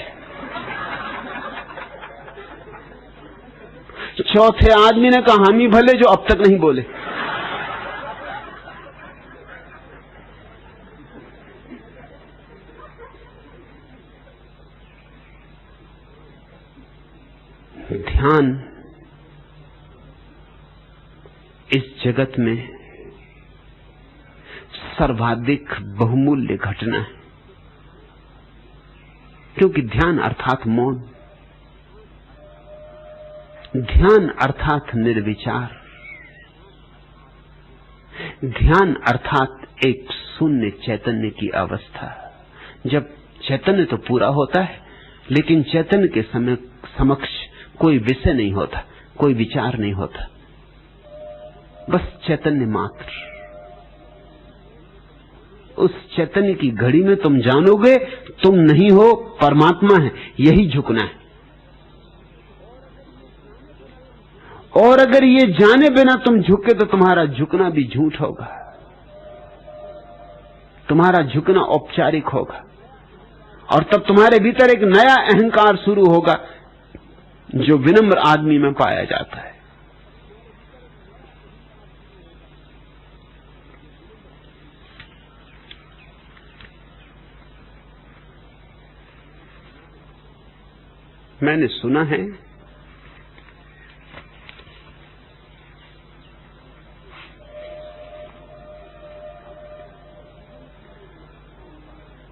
चौथे आदमी ने कहा हम ही भले जो अब तक नहीं बोले। ध्यान इस जगत में सर्वाधिक बहुमूल्य घटना है, क्योंकि ध्यान अर्थात मौन, ध्यान अर्थात निर्विचार, ध्यान अर्थात एक शून्य चैतन्य की अवस्था। जब चैतन्य तो पूरा होता है, लेकिन चैतन्य के समक्ष कोई विषय नहीं होता, कोई विचार नहीं होता, बस चैतन्य मात्र। उस चैतन्य की घड़ी में तुम जानोगे तुम नहीं हो, परमात्मा है, यही झुकना है। और अगर ये जाने बिना तुम झुके तो तुम्हारा झुकना भी झूठ होगा, तुम्हारा झुकना औपचारिक होगा, और तब तुम्हारे भीतर एक नया अहंकार शुरू होगा जो विनम्र आदमी में पाया जाता है। मैंने सुना है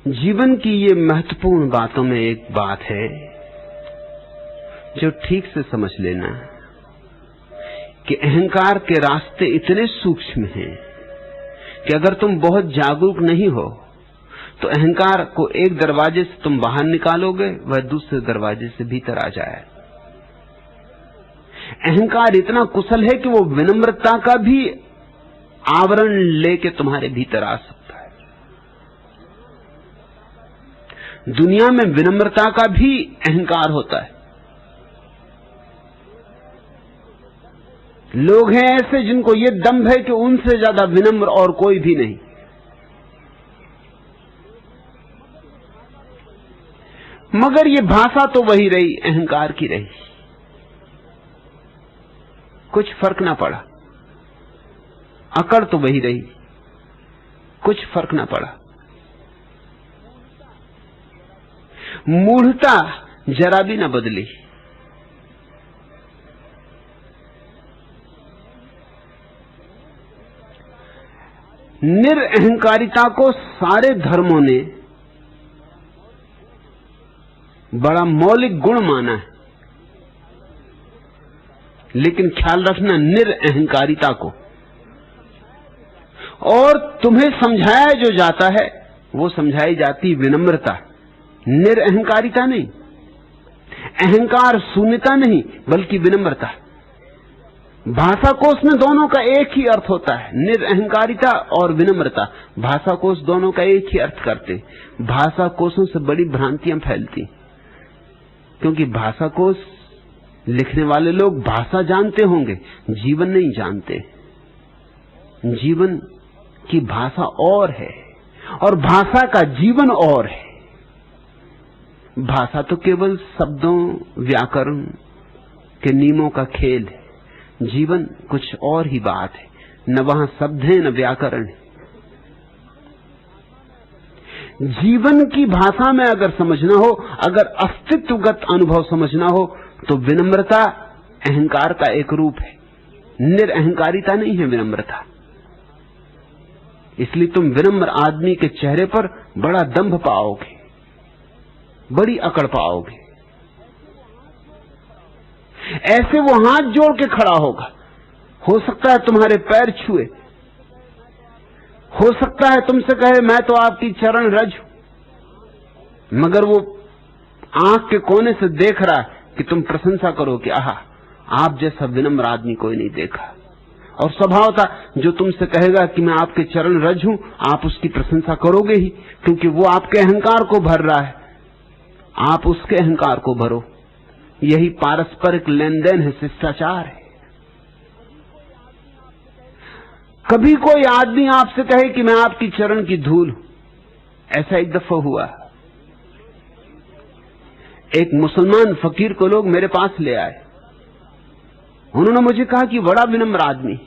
जीवन की ये महत्वपूर्ण बातों में एक बात है जो ठीक से समझ लेना कि अहंकार के रास्ते इतने सूक्ष्म हैं कि अगर तुम बहुत जागरूक नहीं हो तो अहंकार को एक दरवाजे से तुम बाहर निकालोगे, वह दूसरे दरवाजे से भीतर आ जाए। अहंकार इतना कुशल है कि वो विनम्रता का भी आवरण लेके तुम्हारे भीतर आ सकता है। दुनिया में विनम्रता का भी अहंकार होता है। लोग हैं ऐसे जिनको ये दंभ है कि उनसे ज्यादा विनम्र और कोई भी नहीं। मगर ये भाषा तो वही रही, अहंकार की रही, कुछ फर्क ना पड़ा। अकड़ तो वही रही, कुछ फर्क ना पड़ा। मूढ़ता जरा भी ना बदली। निरअहंकारिता को सारे धर्मों ने बड़ा मौलिक गुण माना है, लेकिन ख्याल रखना निरअहंकारिता को। और तुम्हें समझाया जो जाता है वो समझाई जाती विनम्रता, निरअहंकारिता नहीं, अहंकार शून्यता नहीं, बल्कि विनम्रता। भाषा कोश में दोनों का एक ही अर्थ होता है, निरअहंकारिता और विनम्रता। भाषा कोश दोनों का एक ही अर्थ करते। भाषा कोशों से बड़ी भ्रांतियां फैलती, क्योंकि भाषा कोश लिखने वाले लोग भाषा जानते होंगे, जीवन नहीं जानते। जीवन की भाषा और है और भाषा का जीवन और है। भाषा तो केवल शब्दों व्याकरण के नियमों का खेल है, जीवन कुछ और ही बात है। न वहां शब्द है न व्याकरण है। जीवन की भाषा में अगर समझना हो, अगर अस्तित्वगत अनुभव समझना हो, तो विनम्रता अहंकार का एक रूप है, निरअहंकारिता नहीं है विनम्रता। इसलिए तुम विनम्र आदमी के चेहरे पर बड़ा दंभ पाओगे, बड़ी अकड़ पाओगे। ऐसे वो हाथ जोड़ के खड़ा होगा, हो सकता है तुम्हारे पैर छुए, हो सकता है तुमसे कहे मैं तो आपकी चरण रज हूं, मगर वो आंख के कोने से देख रहा है कि तुम प्रशंसा करो कि आहा, आप जैसा विनम्र आदमी कोई नहीं देखा। और स्वभाव था जो तुमसे कहेगा कि मैं आपके चरण रज हूं, आप उसकी प्रशंसा करोगे ही, क्योंकि वो आपके अहंकार को भर रहा है, आप उसके अहंकार को भरो। यही पारस्परिक लेन देन है, शिष्टाचार है। कभी कोई आदमी आपसे कहे कि मैं आपकी चरण की धूल हूं, ऐसा एक दफा हुआ। एक मुसलमान फकीर को लोग मेरे पास ले आए। उन्होंने मुझे कहा कि बड़ा विनम्र आदमी,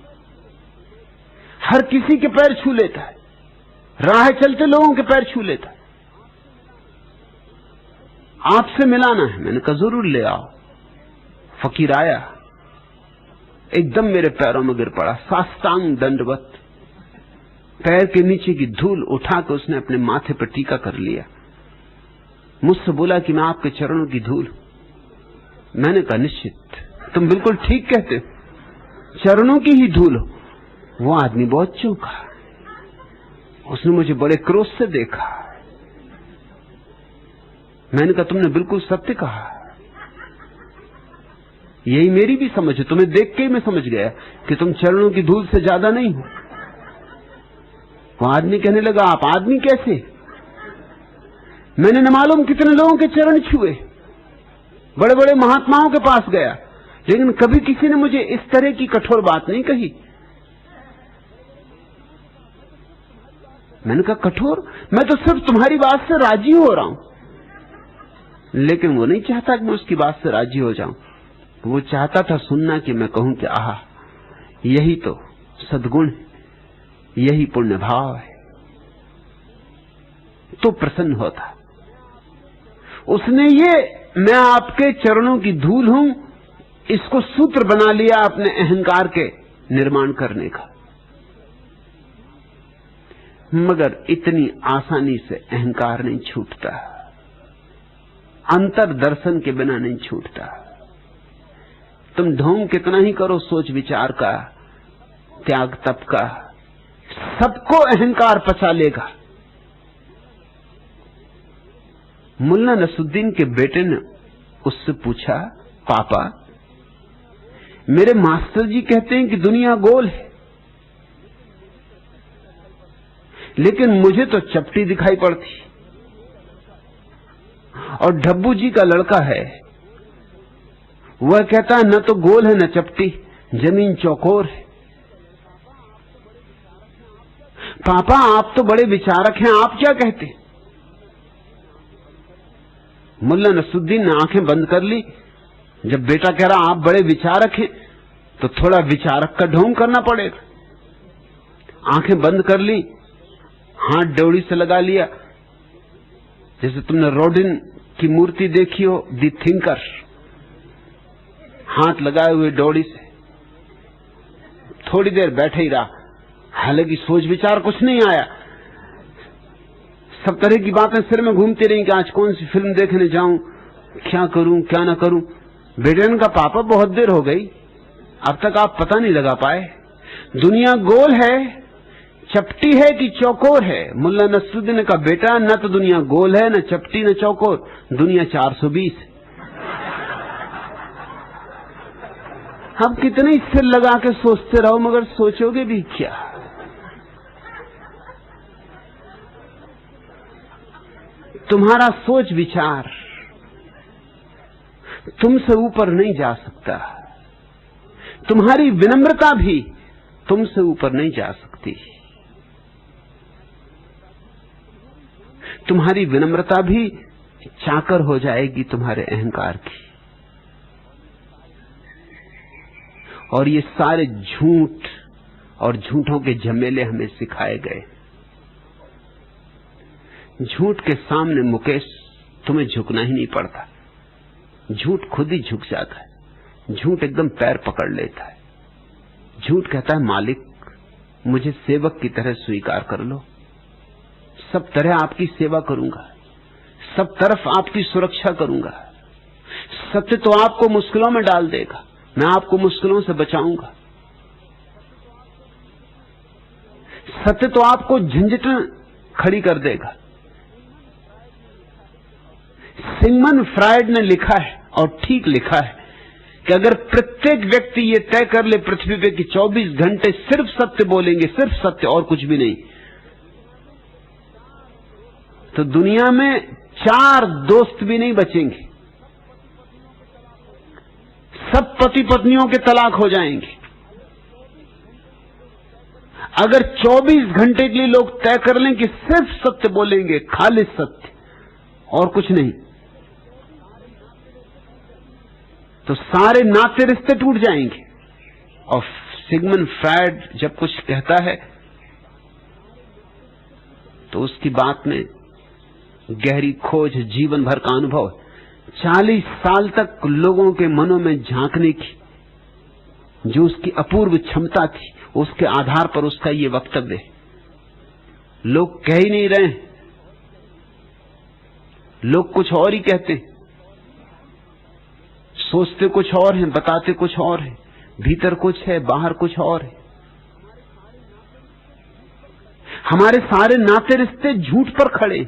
हर किसी के पैर छू लेता है, राह चलते लोगों के पैर छू लेता है, आपसे मिलाना है। मैंने कहा जरूर ले आओ। फकीर आया, एकदम मेरे पैरों में गिर पड़ा, साष्टांग दंडवत, पैर के नीचे की धूल उठा के उसने अपने माथे पर टीका कर लिया। मुझसे बोला कि मैं आपके चरणों की धूल हूं। मैंने कहा निश्चित, तुम बिल्कुल ठीक कहते हो, चरणों की ही धूल हो। वो आदमी बहुत चौंका, उसने मुझे बड़े क्रोध से देखा। मैंने कहा तुमने बिल्कुल सत्य कहा, यही मेरी भी समझ है, तुम्हें देख के ही मैं समझ गया कि तुम चरणों की धूल से ज्यादा नहीं हो। वो आदमी कहने लगा आप आदमी कैसे? मैंने न मालूम कितने लोगों के चरण छुए, बड़े बड़े महात्माओं के पास गया, लेकिन कभी किसी ने मुझे इस तरह की कठोर बात नहीं कही। मैंने कहा कठोर? मैं तो सिर्फ तुम्हारी बात से राजी हो रहा हूं। लेकिन वो नहीं चाहता कि मैं उसकी बात से राजी हो जाऊं, वो चाहता था सुनना कि मैं कहूं कि आहा, यही तो सद्गुण है, यही पुण्य भाव है, तो प्रसन्न होता। उसने ये मैं आपके चरणों की धूल हूं, इसको सूत्र बना लिया अपने अहंकार के निर्माण करने का। मगर इतनी आसानी से अहंकार नहीं छूटता, अंतर दर्शन के बिना नहीं छूटता। तुम ढोंग कितना ही करो सोच विचार का, त्याग तप का, सबको अहंकार पचा लेगा। मुल्ला नसरुद्दीन के बेटे ने उससे पूछा, पापा मेरे मास्टर जी कहते हैं कि दुनिया गोल है, लेकिन मुझे तो चपटी दिखाई पड़ती, और ढब्बू जी का लड़का है, वह कहता है न तो गोल है न चपटी, जमीन चौकोर है। पापा आप तो बड़े विचारक हैं, आप क्या कहते? मुल्ला नसरुद्दीन ने आंखें बंद कर ली। जब बेटा कह रहा आप बड़े विचारक हैं, तो थोड़ा विचारक का ढोंग करना पड़ेगा। आंखें बंद कर ली, हाथ डोरी से लगा लिया, जैसे तुमने रोडिन की मूर्ति देखी हो, दी थिंकर, हाथ लगाए हुए डोरी से। थोड़ी देर बैठे ही रहा, हालांकि सोच विचार कुछ नहीं आया, सब तरह की बातें सिर में घूमती रही कि आज कौन सी फिल्म देखने जाऊं, क्या करूं क्या ना करूं। बेटे का पापा बहुत देर हो गई, अब तक आप पता नहीं लगा पाए, दुनिया गोल है, चपटी है कि चौकोर है? मुल्ला नसरुद्दीन का बेटा, न तो दुनिया गोल है, न चपटी न चौकोर, दुनिया 420। अब कितने सिर लगा के सोचते रहो, मगर सोचोगे भी क्या? तुम्हारा सोच विचार तुमसे ऊपर नहीं जा सकता, तुम्हारी विनम्रता भी तुमसे ऊपर नहीं जा सकती। तुम्हारी विनम्रता भी चाकर हो जाएगी तुम्हारे अहंकार की। और ये सारे झूठ और झूठों के झमेले हमें सिखाए गए। झूठ के सामने मुकेश तुम्हें झुकना ही नहीं पड़ता, झूठ खुद ही झुक जाता है। झूठ एकदम पैर पकड़ लेता है। झूठ कहता है मालिक मुझे सेवक की तरह स्वीकार कर लो, सब तरह आपकी सेवा करूंगा, सब तरफ आपकी सुरक्षा करूंगा। सत्य तो आपको मुश्किलों में डाल देगा, मैं आपको मुश्किलों से बचाऊंगा। सत्य तो आपको झंझटें खड़ी कर देगा। सिगमंड फ्रायड ने लिखा है, और ठीक लिखा है, कि अगर प्रत्येक व्यक्ति ये तय कर ले पृथ्वी पे कि 24 घंटे सिर्फ सत्य बोलेंगे, सिर्फ सत्य और कुछ भी नहीं, तो दुनिया में 4 दोस्त भी नहीं बचेंगे। सब पति पत्नियों के तलाक हो जाएंगे। अगर 24 घंटे के लिए लोग तय कर लें कि सिर्फ सत्य बोलेंगे, खालिस सत्य और कुछ नहीं, तो सारे नाते रिश्ते टूट जाएंगे। और सिगमंड फ्रायड जब कुछ कहता है तो उसकी बात में गहरी खोज, जीवन भर का अनुभव है। 40 साल तक लोगों के मनों में झांकने की जो उसकी अपूर्व क्षमता थी, उसके आधार पर उसका ये वक्तव्य है। लोग कह ही नहीं रहे, लोग कुछ और ही कहते हैं, सोचते कुछ और हैं, बताते कुछ और हैं, भीतर कुछ है, बाहर कुछ और है। हमारे सारे नाते रिश्ते झूठ पर खड़े।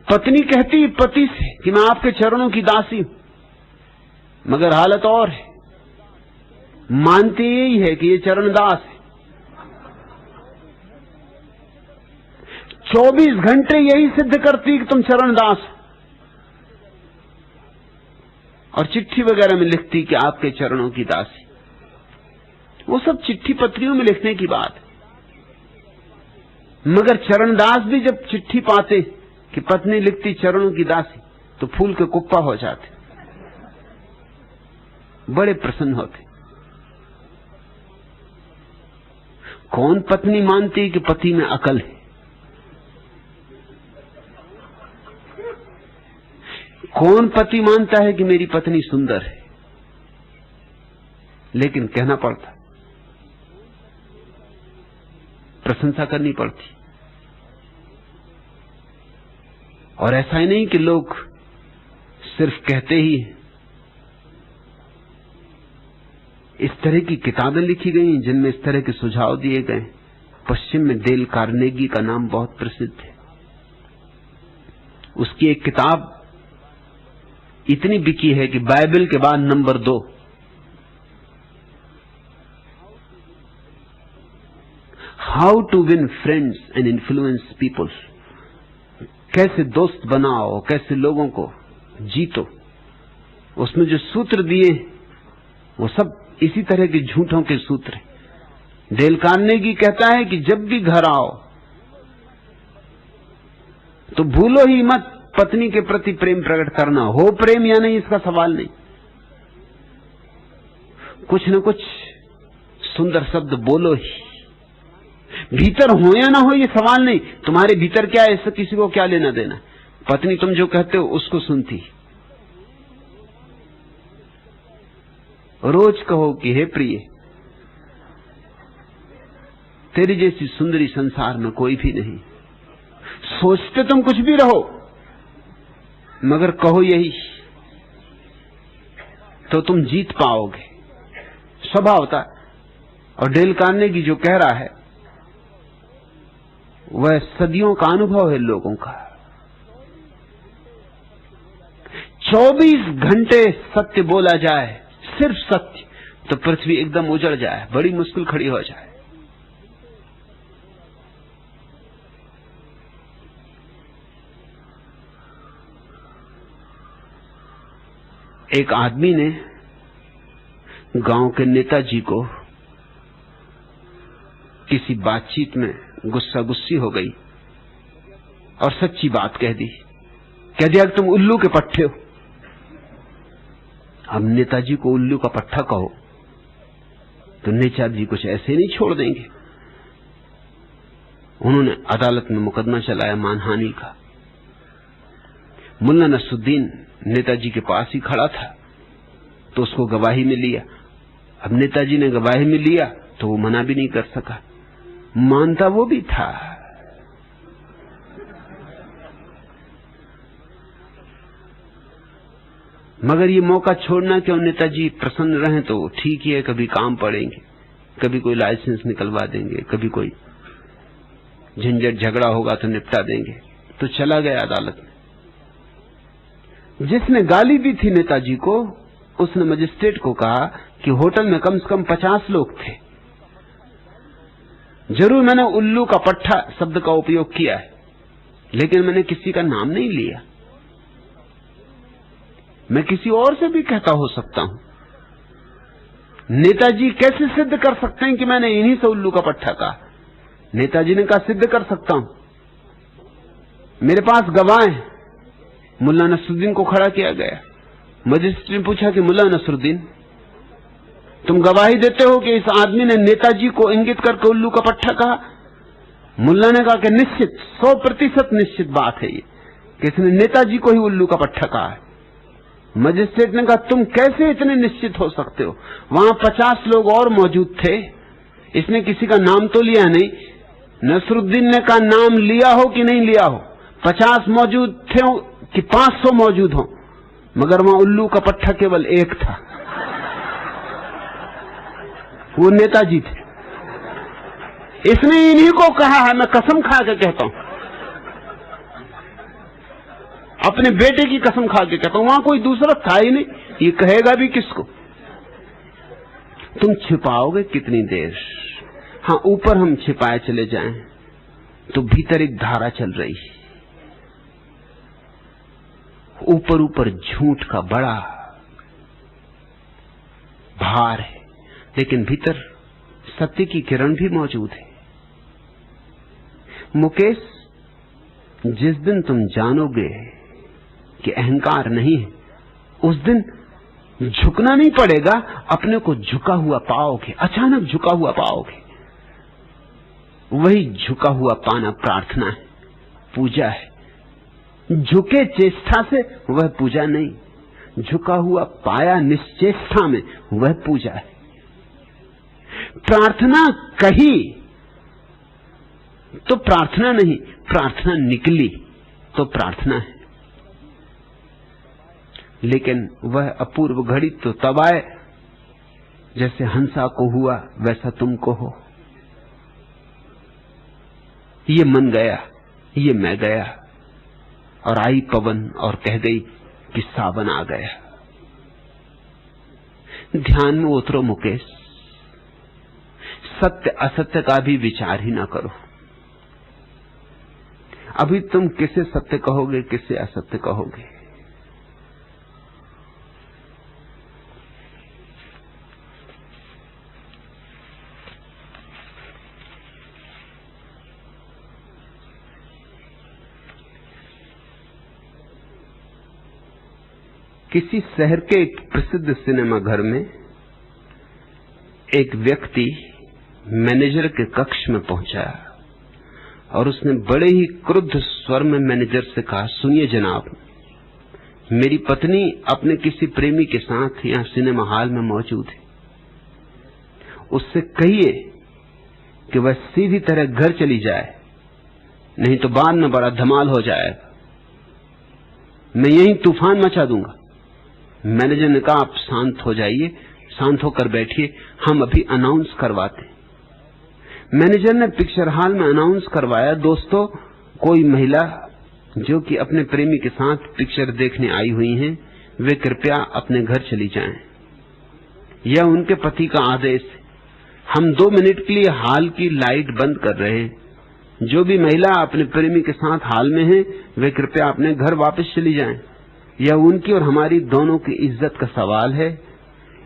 पत्नी कहती पति से कि मैं आपके चरणों की दासी हूं, मगर हालत और है, मानती यही है कि ये चरणदास है। 24 घंटे यही सिद्ध करती कि तुम चरणदास हो, और चिट्ठी वगैरह में लिखती कि आपके चरणों की दासी। वो सब चिट्ठी पत्रियों में लिखने की बात है, मगर चरणदास भी जब चिट्ठी पाते कि पत्नी लिखती चरणों की दासी, तो फूल के कुप्पा हो जाते, बड़े प्रसन्न होते। कौन पत्नी मानती कि पति में अकल है? कौन पति मानता है कि मेरी पत्नी सुंदर है? लेकिन कहना पड़ता, प्रशंसा करनी पड़ती। और ऐसा ही नहीं कि लोग सिर्फ कहते ही हैं। इस तरह की किताबें लिखी गई जिनमें इस तरह के सुझाव दिए गए। पश्चिम में डेल कार्नेगी का नाम बहुत प्रसिद्ध है। उसकी एक किताब इतनी बिकी है कि बाइबल के बाद number 2। How to win friends and influence people, कैसे दोस्त बनाओ, कैसे लोगों को जीतो। उसमें जो सूत्र दिए वो सब इसी तरह के झूठों के सूत्र हैं। डेल कार्नेगी कहता है कि जब भी घर आओ तो भूलो ही मत पत्नी के प्रति प्रेम प्रकट करना। हो प्रेम या नहीं इसका सवाल नहीं, कुछ न कुछ सुंदर शब्द बोलो ही। भीतर हो या ना हो ये सवाल नहीं, तुम्हारे भीतर क्या है इससे किसी को क्या लेना देना। पत्नी तुम जो कहते हो उसको सुनती। रोज कहो कि हे प्रिय, तेरी जैसी सुंदरी संसार में कोई भी नहीं। सोचते तुम कुछ भी रहो, मगर कहो यही, तो तुम जीत पाओगे। स्वभाव होता है। और डेल कार्नेगी जो कह रहा है वह सदियों का अनुभव है लोगों का। 24 घंटे सत्य बोला जाए, सिर्फ सत्य, तो पृथ्वी एकदम उजड़ जाए, बड़ी मुश्किल खड़ी हो जाए। एक आदमी ने गांव के नेताजी को किसी बातचीत में गुस्सा गुस्सी हो गई और सच्ची बात कह दी। कह दिया कि तुम उल्लू के पट्टे हो। अब नेताजी को उल्लू का पट्टा कहो तो नेताजी कुछ ऐसे नहीं छोड़ देंगे। उन्होंने अदालत में मुकदमा चलाया मानहानि का। मुल्ला नसरुद्दीन नेताजी के पास ही खड़ा था तो उसको गवाही में लिया। अब नेताजी ने गवाही में लिया तो वो मना भी नहीं कर सका, मानता वो भी था। मगर ये मौका छोड़ना कि नेताजी प्रसन्न रहें तो ठीक ही है, कभी काम पड़ेंगे। कभी कोई लाइसेंस निकलवा देंगे, कभी कोई झंझट झगड़ा होगा तो निपटा देंगे। तो चला गया अदालत में। जिसने गाली दी थी नेताजी को, उसने मजिस्ट्रेट को कहा कि होटल में कम से कम 50 लोग थे, जरूर मैंने उल्लू का पट्टा शब्द का उपयोग किया है, लेकिन मैंने किसी का नाम नहीं लिया। मैं किसी और से भी कहता हो सकता हूं। नेताजी कैसे सिद्ध कर सकते हैं कि मैंने इन्हीं से उल्लू का पट्टा कहा? नेताजी ने कहा सिद्ध कर सकता हूं, मेरे पास गवाह हैं। मुल्ला नसरुद्दीन को खड़ा किया गया। मजिस्ट्रेट ने पूछा कि मुल्ला नसरुद्दीन, तुम गवाही देते हो कि इस आदमी ने नेताजी को इंगित करके उल्लू का पट्टा कहा? मुल्ला ने कहा कि निश्चित, 100% निश्चित बात है ये कि इसने नेताजी को ही उल्लू का पट्टा कहा है। मजिस्ट्रेट ने कहा तुम कैसे इतने निश्चित हो सकते हो? वहां 50 लोग और मौजूद थे, इसने किसी का नाम तो लिया नहीं। नसरुद्दीन ने कहा नाम लिया हो कि नहीं लिया हो, 50 मौजूद थे कि 500 मौजूद हो, मगर वहां उल्लू का पट्टा केवल एक था, वो नेताजी थे। इसने इन्हीं को कहा है, मैं कसम खा के कहता हूं, अपने बेटे की कसम खा के कहता हूं, वहां कोई दूसरा था ही नहीं। ये कहेगा भी किसको? तुम छिपाओगे कितनी देर? हाँ, ऊपर हम छिपाए चले जाएं तो भीतर एक धारा चल रही है। ऊपर ऊपर झूठ का बड़ा भार है, लेकिन भीतर सत्य की किरण भी मौजूद है। मुकेश, जिस दिन तुम जानोगे कि अहंकार नहीं है, उस दिन झुकना नहीं पड़ेगा, अपने को झुका हुआ पाओगे, अचानक झुका हुआ पाओगे। वही झुका हुआ पाना प्रार्थना है, पूजा है। झुके चेष्टा से वह पूजा नहीं, झुका हुआ पाया निश्चेष्टा में वह पूजा है। प्रार्थना कही तो प्रार्थना नहीं, प्रार्थना निकली तो प्रार्थना है। लेकिन वह अपूर्व घड़ी तो तब आए जैसे हंसा को हुआ वैसा तुमको हो। ये मन गया, ये मैं गया, और आई पवन और कह गई कि सावन आ गया। ध्यान में उतरो मुकेश, सत्य असत्य का भी विचार ही ना करो। अभी तुम किसे सत्य कहोगे, किसे असत्य कहोगे? किसी शहर के एक प्रसिद्ध सिनेमा घर में एक व्यक्ति मैनेजर के कक्ष में पहुंचा और उसने बड़े ही क्रुद्ध स्वर में मैनेजर से कहा, सुनिए जनाब, मेरी पत्नी अपने किसी प्रेमी के साथ यहां सिनेमा हॉल में मौजूद है। उससे कहिए कि वह सीधी तरह घर चली जाए, नहीं तो बाद में बड़ा धमाल हो जाएगा, मैं यहीं तूफान मचा दूंगा। मैनेजर ने कहा, आप शांत हो जाइए, शांत होकर बैठिए, हम अभी अनाउंस करवाते। मैनेजर ने पिक्चर हॉल में अनाउंस करवाया, दोस्तों, कोई महिला जो कि अपने प्रेमी के साथ पिक्चर देखने आई हुई हैं, वे कृपया अपने घर चली जाएं। यह उनके पति का आदेश है। हम 2 मिनट के लिए हॉल की लाइट बंद कर रहे हैं। जो भी महिला अपने प्रेमी के साथ हॉल में है, वे कृपया अपने घर वापस चली जाएं। यह उनकी और हमारी दोनों की इज्जत का सवाल है,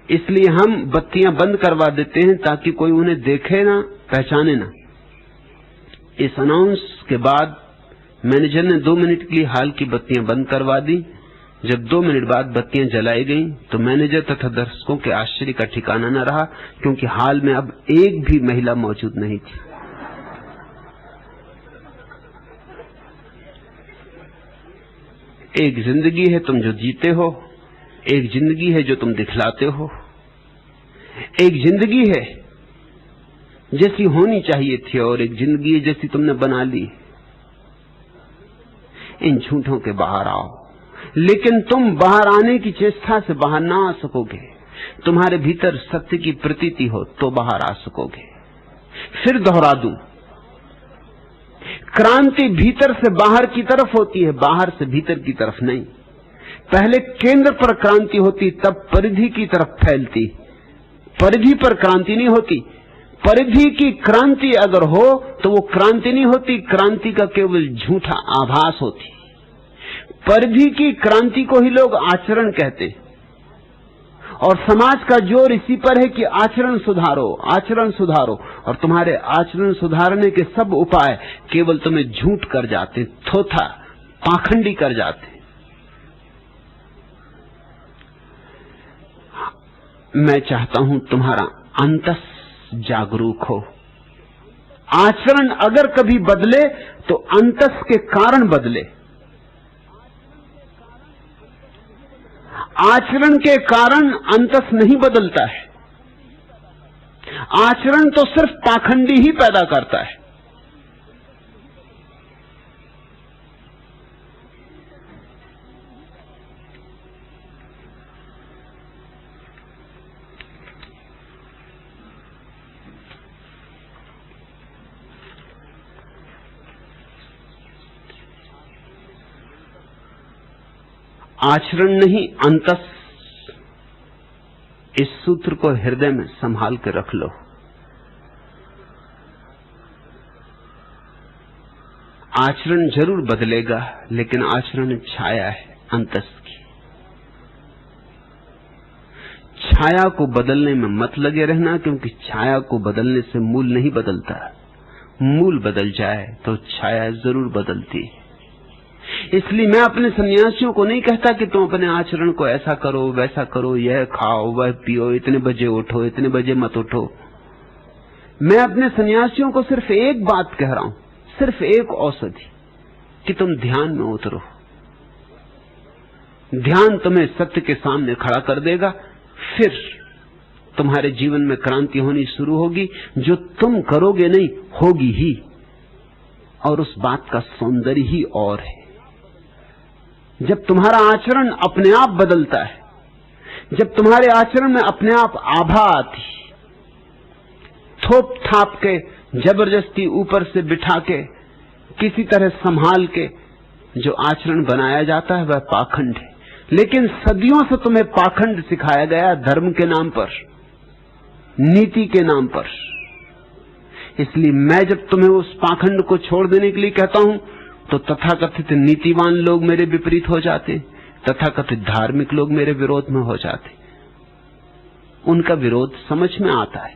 इसलिए हम बत्तियां बंद करवा देते हैं ताकि कोई उन्हें देखे ना, पहचाने ना। इस अनाउंस के बाद मैनेजर ने 2 मिनट के लिए हॉल की बत्तियां बंद करवा दी। जब 2 मिनट बाद बत्तियां जलाई गईं, तो मैनेजर तथा दर्शकों के आश्चर्य का ठिकाना न रहा, क्योंकि हॉल में अब एक भी महिला मौजूद नहीं थी। एक जिंदगी है तुम जो जीते हो, एक जिंदगी है जो तुम दिखलाते हो, एक जिंदगी है जैसी होनी चाहिए थी और एक जिंदगी है जैसी तुमने बना ली। इन झूठों के बाहर आओ, लेकिन तुम बाहर आने की चेष्टा से बाहर ना आ सकोगे। तुम्हारे भीतर सत्य की प्रतीति हो तो बाहर आ सकोगे। फिर दोहरा दूं, क्रांति भीतर से बाहर की तरफ होती है, बाहर से भीतर की तरफ नहीं। पहले केंद्र पर क्रांति होती, तब परिधि की तरफ फैलती। परिधि पर क्रांति नहीं होती। परिधि की क्रांति अगर हो तो वो क्रांति नहीं होती, क्रांति का केवल झूठा आभास होती। परिधि की क्रांति को ही लोग आचरण कहते हैं, और समाज का जोर इसी पर है कि आचरण सुधारो, आचरण सुधारो। और तुम्हारे आचरण सुधारने के सब उपाय केवल तुम्हें झूठ कर जाते, थोथा, पाखंडी कर जाते। मैं चाहता हूं तुम्हारा अंतस जागरूक हो। आचरण अगर कभी बदले तो अंतस के कारण बदले। आचरण के कारण अंतस नहीं बदलता है। आचरण तो सिर्फ पाखंडी ही पैदा करता है। आचरण नहीं, अंतस। इस सूत्र को हृदय में संभाल के रख लो। आचरण जरूर बदलेगा, लेकिन आचरण छाया है अंतस की। छाया को बदलने में मत लगे रहना, क्योंकि छाया को बदलने से मूल नहीं बदलता। मूल बदल जाए तो छाया जरूर बदलती है। इसलिए मैं अपने सन्यासियों को नहीं कहता कि तुम अपने आचरण को ऐसा करो, वैसा करो, यह खाओ, वह पियो, इतने बजे उठो, इतने बजे मत उठो। मैं अपने सन्यासियों को सिर्फ एक बात कह रहा हूं, सिर्फ एक औषधि, कि तुम ध्यान में उतरो। ध्यान तुम्हें सत्य के सामने खड़ा कर देगा। फिर तुम्हारे जीवन में क्रांति होनी शुरू होगी, जो तुम करोगे नहीं, होगी ही। और उस बात का सौंदर्य ही और है। जब तुम्हारा आचरण अपने आप बदलता है, जब तुम्हारे आचरण में अपने आप आभा आती, थोप थाप के, जबरदस्ती ऊपर से बिठा के, किसी तरह संभाल के जो आचरण बनाया जाता है वह पाखंड है। लेकिन सदियों से तुम्हें पाखंड सिखाया गया, धर्म के नाम पर, नीति के नाम पर। इसलिए मैं जब तुम्हें उस पाखंड को छोड़ देने के लिए कहता हूं, तो तथाकथित नीतिवान लोग मेरे विपरीत हो जाते, तथाकथित धार्मिक लोग मेरे विरोध में हो जाते। उनका विरोध समझ में आता है,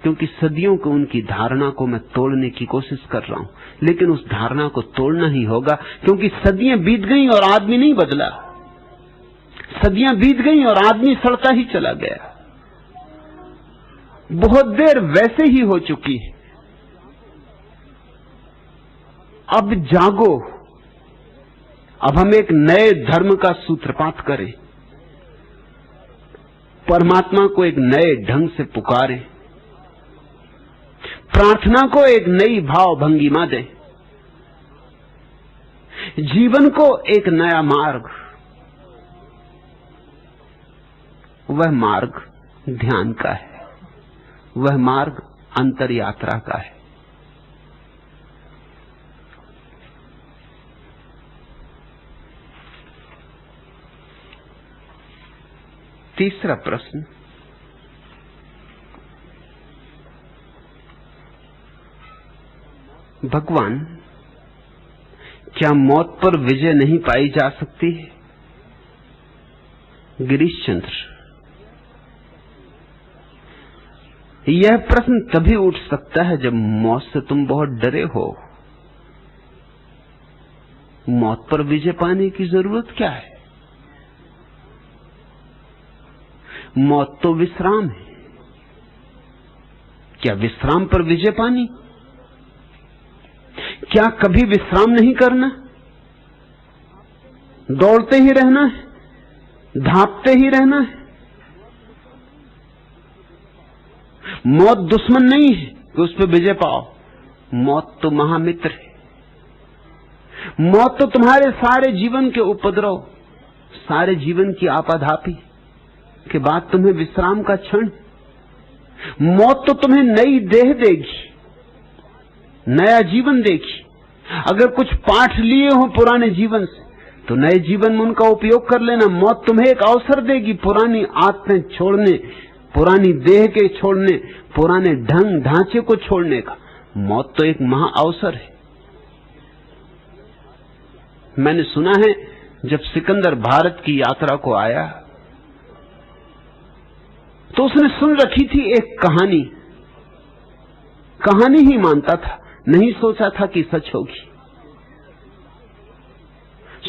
क्योंकि सदियों को उनकी धारणा को मैं तोड़ने की कोशिश कर रहा हूं। लेकिन उस धारणा को तोड़ना ही होगा, क्योंकि सदियां बीत गई और आदमी नहीं बदला। सदियां बीत गई और आदमी सड़ता ही चला गया। बहुत देर वैसे ही हो चुकी है। अब जागो। अब हम एक नए धर्म का सूत्रपात करें, परमात्मा को एक नए ढंग से पुकारें, प्रार्थना को एक नई भाव भंगिमा दें, जीवन को एक नया मार्ग। वह मार्ग ध्यान का है, वह मार्ग अंतर यात्रा का है। तीसरा प्रश्न, भगवान, क्या मौत पर विजय नहीं पाई जा सकती है? गिरीश चंद्र, यह प्रश्न तभी उठ सकता है जब मौत से तुम बहुत डरे हो। मौत पर विजय पाने की जरूरत क्या है? मौत तो विश्राम है। क्या विश्राम पर विजय पानी? क्या कभी विश्राम नहीं करना? दौड़ते ही रहना है, धापते ही रहना है? मौत दुश्मन नहीं है कि उस पर विजय पाओ। मौत तो महामित्र है। मौत तो तुम्हारे सारे जीवन के उपद्रव, सारे जीवन की आपाधापी, के बाद तुम्हें विश्राम का क्षण। मौत तो तुम्हें नई देह देगी, नया जीवन देगी। अगर कुछ पाठ लिए हो पुराने जीवन से तो नए जीवन में उनका उपयोग कर लेना। मौत तुम्हें एक अवसर देगी पुरानी आदतें छोड़ने, पुरानी देह के छोड़ने, पुराने ढंग ढांचे को छोड़ने का। मौत तो एक महा अवसर है। मैंने सुना है जब सिकंदर भारत की यात्रा को आया तो उसने सुन रखी थी एक कहानी, कहानी ही मानता था, नहीं सोचा था कि सच होगी।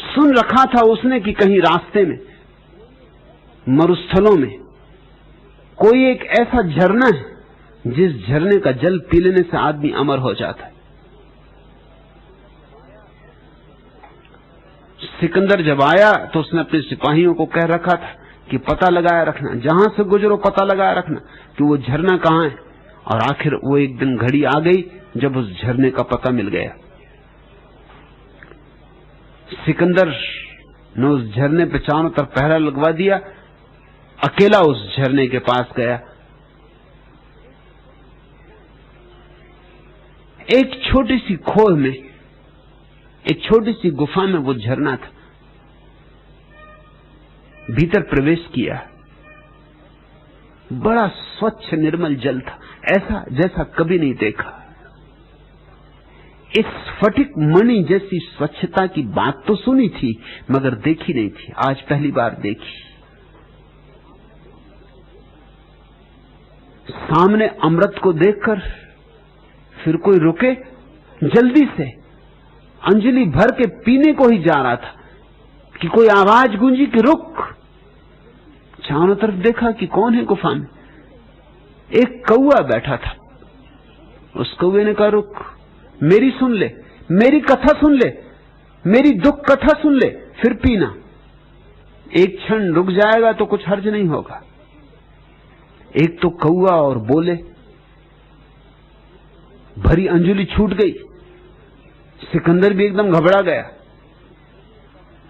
सुन रखा था उसने कि कहीं रास्ते में, मरुस्थलों में कोई एक ऐसा झरना है जिस झरने का जल पी लेने से आदमी अमर हो जाता है। सिकंदर जब आया तो उसने अपने सिपाहियों को कह रखा था कि पता लगाया रखना, जहां से गुजरो पता लगाया रखना कि वो झरना कहां है। और आखिर वो एक दिन घड़ी आ गई जब उस झरने का पता मिल गया। सिकंदर ने उस झरने पे चारों तरफ पहरा लगवा दिया, अकेला उस झरने के पास गया। एक छोटी सी खोह में, एक छोटी सी गुफा में वो झरना था। भीतर प्रवेश किया, बड़ा स्वच्छ निर्मल जल था, ऐसा जैसा कभी नहीं देखा। इस स्फटिक मणि जैसी स्वच्छता की बात तो सुनी थी मगर देखी नहीं थी, आज पहली बार देखी। सामने अमृत को देखकर फिर कोई रुके, जल्दी से अंजलि भर के पीने को ही जा रहा था कि कोई आवाज गूंजी कि रुक। चारों तरफ देखा कि कौन है गुफा में। एक कौआ बैठा था। उस कौए ने कहा रुक, मेरी सुन ले, मेरी कथा सुन ले, मेरी दुख कथा सुन ले, फिर पीना। एक क्षण रुक जाएगा तो कुछ हर्ज नहीं होगा। एक तो कौआ और बोले, भरी अंजलि छूट गई। सिकंदर भी एकदम घबरा गया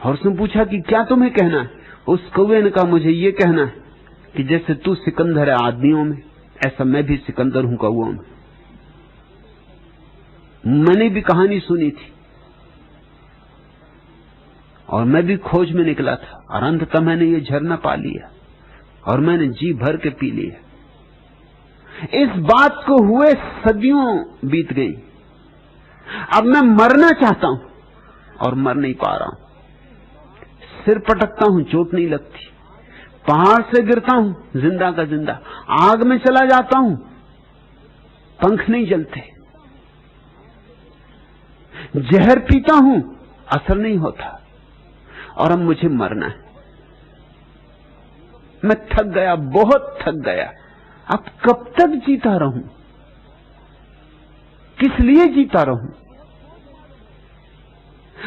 और उसने पूछा कि क्या तुम्हें कहना है। उस कौवे ने कहा मुझे ये कहना है कि जैसे तू सिकंदर है आदमियों में, ऐसा मैं भी सिकंदर हूं कौओं में। मैंने भी कहानी सुनी थी और मैं भी खोज में निकला था और अंततः मैंने ये झरना पा लिया और मैंने जी भर के पी लिया। इस बात को हुए सदियों बीत गई। अब मैं मरना चाहता हूं और मर नहीं पा रहा हूं। सिर पटकता हूं, चोट नहीं लगती। पहाड़ से गिरता हूं, जिंदा का जिंदा। आग में चला जाता हूं, पंख नहीं जलते। जहर पीता हूं, असर नहीं होता। और अब मुझे मरना है। मैं थक गया, बहुत थक गया। अब कब तक जीता रहूं? किस लिए जीता रहूं?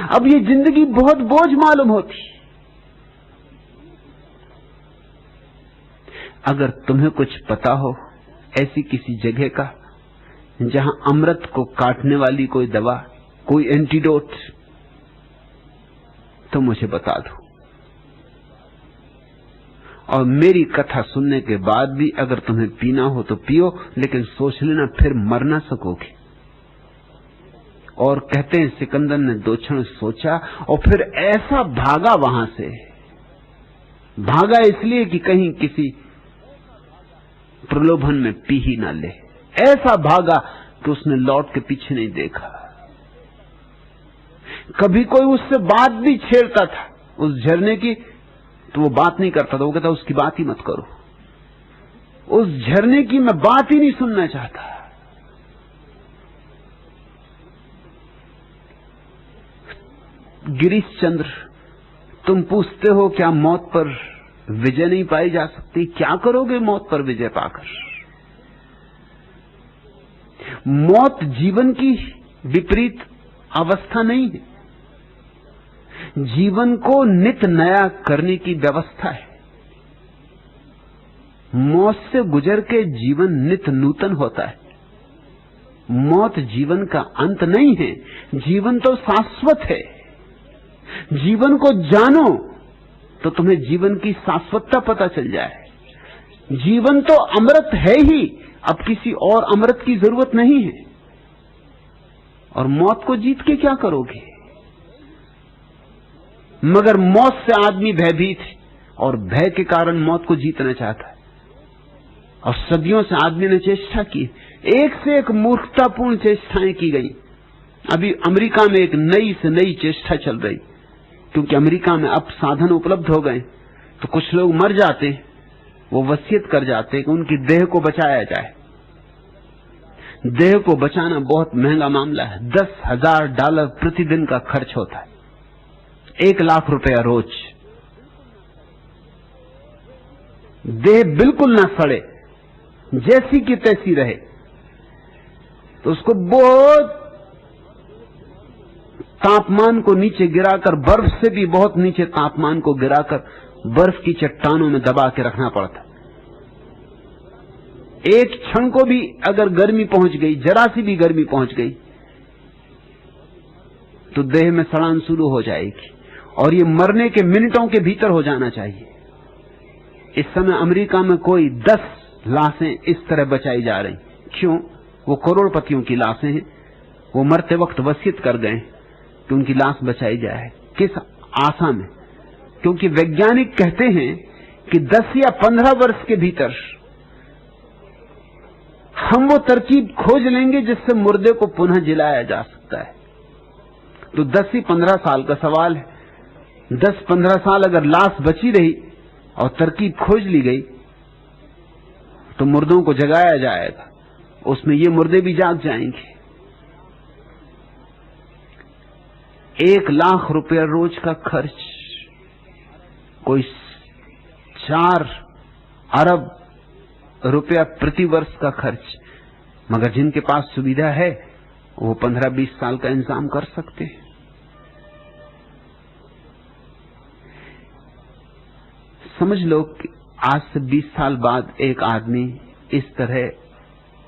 अब ये जिंदगी बहुत बोझ मालूम होती। अगर तुम्हें कुछ पता हो ऐसी किसी जगह का जहां अमृत को काटने वाली कोई दवा, कोई एंटीडोट, तो मुझे बता दो। और मेरी कथा सुनने के बाद भी अगर तुम्हें पीना हो तो पियो, लेकिन सोच लेना फिर मर ना सकोगे। और कहते हैं सिकंदर ने 2 क्षण सोचा और फिर ऐसा भागा वहां से। भागा इसलिए कि कहीं किसी प्रलोभन में पी ही ना ले। ऐसा भागा कि उसने लौट के पीछे नहीं देखा। कभी कोई उससे बात भी छेड़ता था उस झरने की तो वो बात नहीं करता था। वो कहता उसकी बात ही मत करो, उस झरने की मैं बात ही नहीं सुनना चाहता। गिरीश चंद्र, तुम पूछते हो क्या मौत पर विजय नहीं पाई जा सकती? क्या करोगे मौत पर विजय पाकर? मौत जीवन की विपरीत अवस्था नहीं है, जीवन को नित नया करने की व्यवस्था है। मौत से गुजर के जीवन नित नूतन होता है। मौत जीवन का अंत नहीं है, जीवन तो शाश्वत है। जीवन को जानो तो तुम्हें जीवन की शाश्वतता पता चल जाए। जीवन तो अमृत है ही, अब किसी और अमृत की जरूरत नहीं है। और मौत को जीत के क्या करोगे? मगर मौत से आदमी भयभीत है और भय के कारण मौत को जीतना चाहता है। और सदियों से आदमी ने चेष्टा की, एक से एक मूर्खतापूर्ण चेष्टाएं की गई। अभी अमेरिका में एक नई से नई चेष्टा चल रही, क्योंकि अमेरिका में अब साधन उपलब्ध हो गए, तो कुछ लोग मर जाते, वो वसीयत कर जाते कि उनकी देह को बचाया जाए। देह को बचाना बहुत महंगा मामला है, $10,000 प्रतिदिन का खर्च होता है, 1 लाख रुपया रोज। देह बिल्कुल ना सड़े, जैसी की तैसी रहे, तो उसको बहुत तापमान को नीचे गिराकर, बर्फ से भी बहुत नीचे तापमान को गिराकर बर्फ की चट्टानों में दबा के रखना पड़ता। एक क्षण को भी अगर गर्मी पहुंच गई, जरा सी भी गर्मी पहुंच गई, तो देह में सड़ान शुरू हो जाएगी, और ये मरने के मिनटों के भीतर हो जाना चाहिए। इस समय अमेरिका में कोई 10 लाशें इस तरह बचाई जा रही। क्यों? वो करोड़पतियों की लाशें हैं, वो मरते वक्त वसीयत कर गए कि उनकी लाश बचाई जाए। किस आशा में? क्योंकि वैज्ञानिक कहते हैं कि 10 या 15 वर्ष के भीतर हम वो तरकीब खोज लेंगे जिससे मुर्दे को पुनः जिलाया जा सकता है। तो 10 से 15 साल का सवाल है। 10-15 साल अगर लाश बची रही और तरकीब खोज ली गई, तो मुर्दों को जगाया जाएगा, उसमें ये मुर्दे भी जाग जाएंगे। 1 लाख रुपया रोज का खर्च, कोई 4 अरब रुपया प्रति वर्ष का खर्च। मगर जिनके पास सुविधा है वो 15-20 साल का इंतजाम कर सकते हैं। समझ लो कि आज से 20 साल बाद एक आदमी इस तरह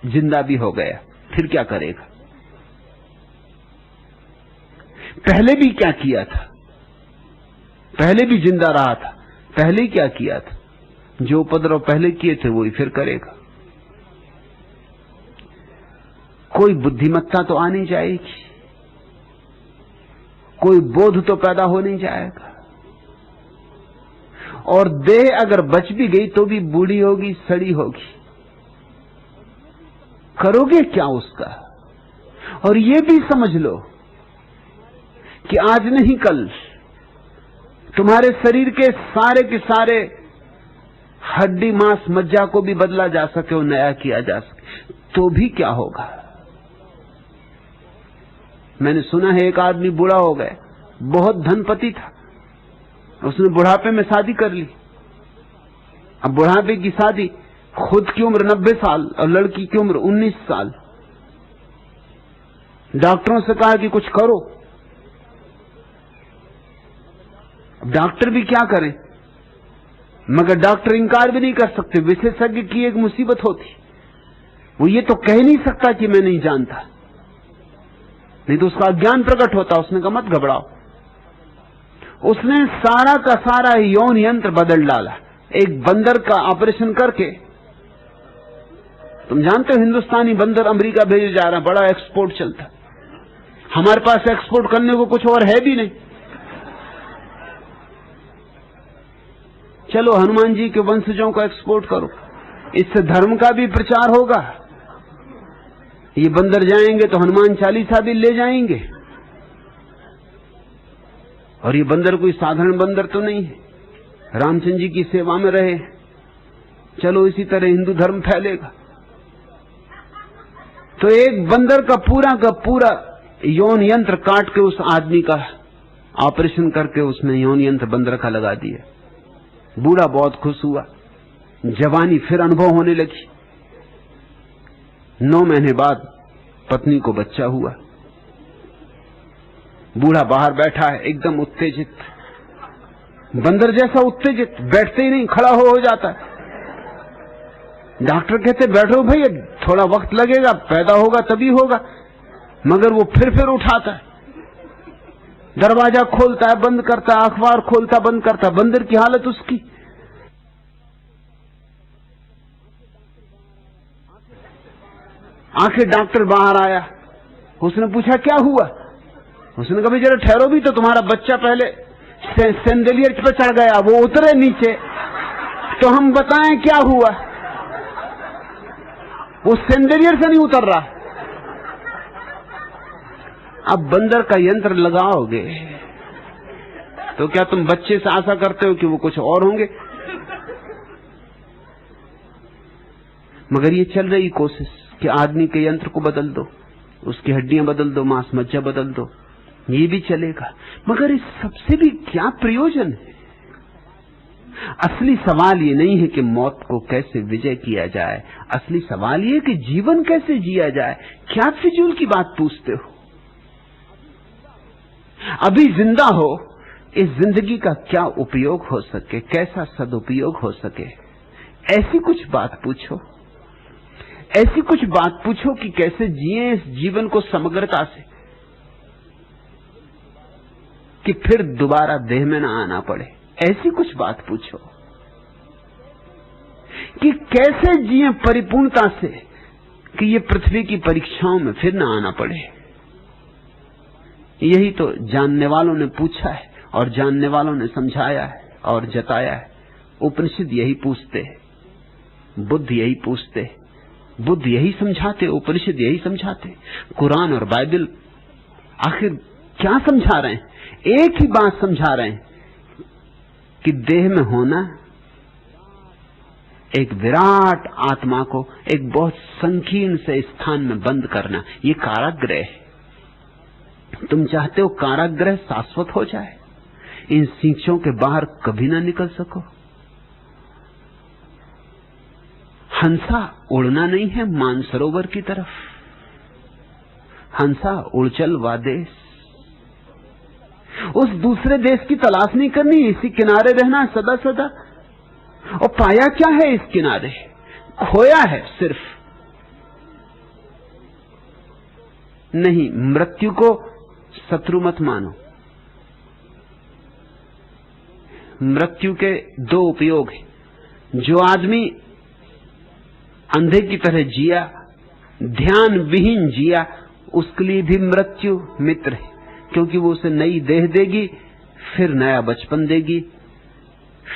जिंदा भी हो गया, फिर क्या करेगा? पहले भी क्या किया था? पहले भी जिंदा रहा था, पहले ही क्या किया था? जो उपद्रव पहले किए थे वही फिर करेगा। कोई बुद्धिमत्ता तो आनी जाएगी, कोई बोध तो पैदा हो नहीं जाएगा। और देह अगर बच भी गई तो भी बूढ़ी होगी, सड़ी होगी, करोगे क्या उसका? और ये भी समझ लो कि आज नहीं कल तुम्हारे शरीर के सारे हड्डी मांस मज्जा को भी बदला जा सके और नया किया जा सके, तो भी क्या होगा? मैंने सुना है एक आदमी बूढ़ा हो गया, बहुत धनपति था, उसने बुढ़ापे में शादी कर ली। अब बुढ़ापे की शादी, खुद की उम्र 90 साल और लड़की की उम्र 19 साल। डॉक्टरों से कहा कि कुछ करो। डॉक्टर भी क्या करें? मगर डॉक्टर इंकार भी नहीं कर सकते, विशेषज्ञ की एक मुसीबत होती, वो ये तो कह नहीं सकता कि मैं नहीं जानता, नहीं तो उसका अज्ञान प्रकट होता। उसने कहा मत घबराओ। उसने सारा का सारा यौन यंत्र बदल डाला, एक बंदर का ऑपरेशन करके। तुम जानते हो हिंदुस्तानी बंदर अमेरिका भेजे जा रहा है, बड़ा एक्सपोर्ट चलता। हमारे पास एक्सपोर्ट करने को कुछ और है भी नहीं। चलो हनुमान जी के वंशजों को एक्सपोर्ट करो, इससे धर्म का भी प्रचार होगा। ये बंदर जाएंगे तो हनुमान चालीसा भी ले जाएंगे। और ये बंदर कोई साधारण बंदर तो नहीं है, रामचंद्र जी की सेवा में रहे। चलो इसी तरह हिंदू धर्म फैलेगा। तो एक बंदर का पूरा यौन यंत्र काट के उस आदमी का ऑपरेशन करके उसने यौन यंत्र बंदर का लगा दिया। बूढ़ा बहुत खुश हुआ, जवानी फिर अनुभव होने लगी। 9 महीने बाद पत्नी को बच्चा हुआ। बूढ़ा बाहर बैठा है, एकदम उत्तेजित, बंदर जैसा उत्तेजित, बैठते ही नहीं, खड़ा हो जाता है। डॉक्टर कहते बैठो भाई, थोड़ा वक्त लगेगा, पैदा होगा तभी होगा। मगर वो फिर उठाता है, दरवाजा खोलता है, बंद करता है, अखबार खोलता बंद करता। बंदर की हालत उसकी। आखिर डॉक्टर बाहर आया, उसने पूछा क्या हुआ? उसने कहा जरा ठहरो भी, तो तुम्हारा बच्चा पहले सेंडेलियर पर चढ़ गया, वो उतरे नीचे, तो हम बताएं क्या हुआ। वो सेंडेलियर से नहीं उतर रहा। अब बंदर का यंत्र लगाओगे तो क्या तुम बच्चे से आशा करते हो कि वो कुछ और होंगे? मगर ये चल रही कोशिश कि आदमी के यंत्र को बदल दो, उसकी हड्डियां बदल दो, मांस मज्जा बदल दो, ये भी चलेगा। मगर इस सबसे भी क्या प्रयोजन है? असली सवाल ये नहीं है कि मौत को कैसे विजय किया जाए, असली सवाल ये है कि जीवन कैसे जिया जाए। क्या फिजूल की बात पूछते हो? अभी जिंदा हो, इस जिंदगी का क्या उपयोग हो सके, कैसा सदुपयोग हो सके, ऐसी कुछ बात पूछो। ऐसी कुछ बात पूछो कि कैसे जिए इस जीवन को समग्रता से, कि फिर दोबारा देह में ना आना पड़े। ऐसी कुछ बात पूछो कि कैसे जिए परिपूर्णता से, कि ये पृथ्वी की परीक्षाओं में फिर ना आना पड़े। यही तो जानने वालों ने पूछा है और जानने वालों ने समझाया है और जताया है। उपनिषद यही पूछते हैं, बुद्ध यही पूछते हैं, बुद्ध यही समझाते, उपनिषद यही समझाते, कुरान और बाइबल आखिर क्या समझा रहे हैं? एक ही बात समझा रहे हैं कि देह में होना, एक विराट आत्मा को एक बहुत संकीर्ण से स्थान में बंद करना, ये कारागृह है। तुम चाहते हो कारागृह शाश्वत हो जाए, इन सींचों के बाहर कभी ना निकल सको। हंसा उड़ना नहीं है मानसरोवर की तरफ, हंसा उड़ चल वादेश। उस दूसरे देश की तलाश नहीं करनी, इसी किनारे रहना सदा सदा। और पाया क्या है इस किनारे? खोया है सिर्फ। नहीं, मृत्यु को शत्रु मत मानो। मृत्यु के दो उपयोग हैं। जो आदमी अंधे की तरह जिया, ध्यान विहीन जिया, उसके लिए भी मृत्यु मित्र है, क्योंकि वो उसे नई देह देगी, फिर नया बचपन देगी,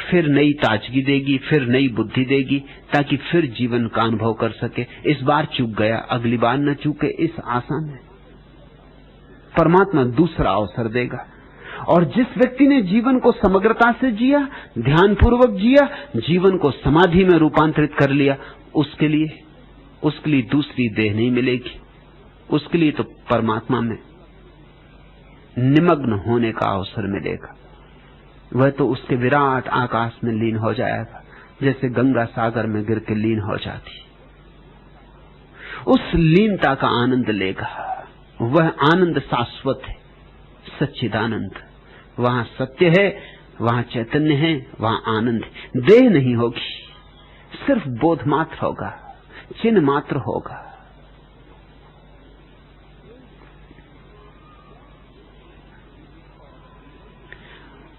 फिर नई ताजगी देगी, फिर नई बुद्धि देगी, ताकि फिर जीवन का अनुभव कर सके। इस बार चूक गया, अगली बार न चूके, इस आशा में परमात्मा दूसरा अवसर देगा। और जिस व्यक्ति ने जीवन को समग्रता से जिया, ध्यानपूर्वक जिया, जीवन को समाधि में रूपांतरित कर लिया, उसके लिए दूसरी देह नहीं मिलेगी। उसके लिए तो परमात्मा में निमग्न होने का अवसर मिलेगा। वह तो उसके विराट आकाश में लीन हो जाएगा, जैसे गंगा सागर में गिर के लीन हो जाती। उस लीनता का आनंद लेगा। वह आनंद शाश्वत है, सच्चिदानंद। वहां सत्य है, वहां चैतन्य है, वहां आनंद है। देह नहीं होगी, सिर्फ बोध मात्र होगा, चिन्ह मात्र होगा।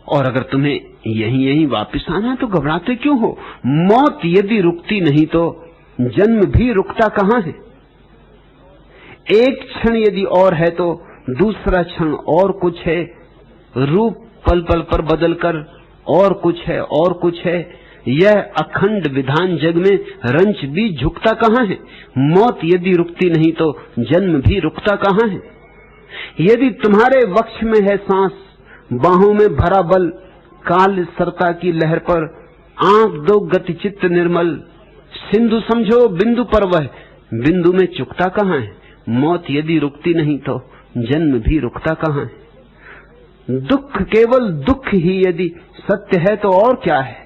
और अगर तुम्हें यहीं वापस आना है तो घबराते क्यों हो? मौत यदि रुकती नहीं तो जन्म भी रुकता कहां है? एक क्षण यदि और है तो दूसरा क्षण और कुछ है। रूप पल पल पर बदलकर और कुछ है, और कुछ है। यह अखंड विधान जग में रंच भी झुकता कहां है? मौत यदि रुकती नहीं तो जन्म भी रुकता कहां है? यदि तुम्हारे वक्ष में है सांस, बाहों में भरा बल, काल सरता की लहर पर आंख दो गति चित्त निर्मल, सिंधु समझो बिंदु पर वह बिंदु में चुकता कहां है? मौत यदि रुकती नहीं तो जन्म भी रुकता कहां है? दुख केवल दुख ही यदि सत्य है तो और क्या है?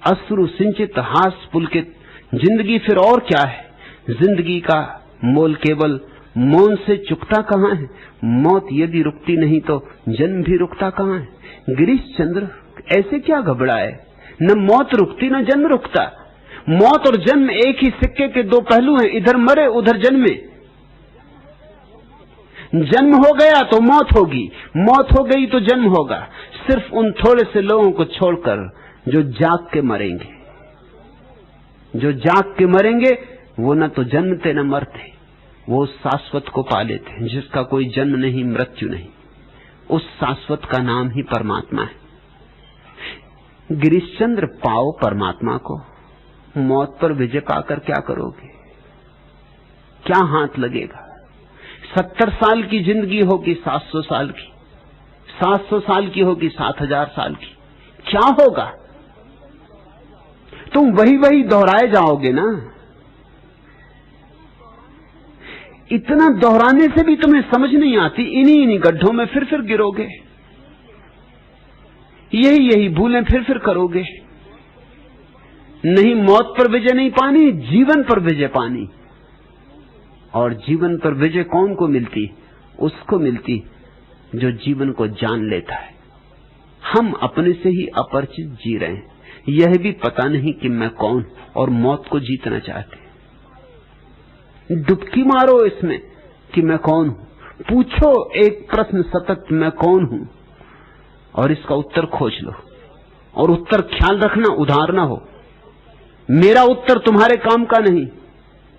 अश्रु सिंचित हास पुलकित जिंदगी फिर और क्या है? जिंदगी का मोल केवल मौन से चुकता कहां है? मौत यदि रुकती नहीं तो जन्म भी रुकता कहां है? गिरीश चंद्र ऐसे क्या घबराए? न मौत रुकती न जन्म रुकता। मौत और जन्म एक ही सिक्के के दो पहलू हैं, इधर मरे उधर जन्मे। जन्म हो गया तो मौत होगी, मौत हो गई तो जन्म होगा। सिर्फ उन थोड़े से लोगों को छोड़कर जो जाग के मरेंगे। जो जाग के मरेंगे वो न तो जन्मते न मरते, वो उस शाश्वत को पा लेते हैं जिसका कोई जन्म नहीं, मृत्यु नहीं। उस शाश्वत का नाम ही परमात्मा है। गिरीशचंद्र, पाओ परमात्मा को, मौत पर विजय पाकर क्या करोगे? क्या हाथ लगेगा? 70 साल की जिंदगी होगी 700 साल की, 700 साल की होगी 7000 साल की, क्या होगा? तुम वही वही दोहराए जाओगे ना। इतना दोहराने से भी तुम्हें समझ नहीं आती, इन्हीं गड्ढों में फिर गिरोगे, यही भूलें फिर करोगे। नहीं, मौत पर विजय नहीं पानी, जीवन पर विजय पानी। और जीवन पर विजय कौन को मिलती? उसको मिलती जो जीवन को जान लेता है। हम अपने से ही अपरिचित जी रहे हैं, यह भी पता नहीं कि मैं कौन, और मौत को जीतना चाहते। डुबकी मारो इसमें कि मैं कौन हूं, पूछो एक प्रश्न सतत, मैं कौन हूं, और इसका उत्तर खोज लो। और उत्तर, ख्याल रखना, उधार ना हो। मेरा उत्तर तुम्हारे काम का नहीं,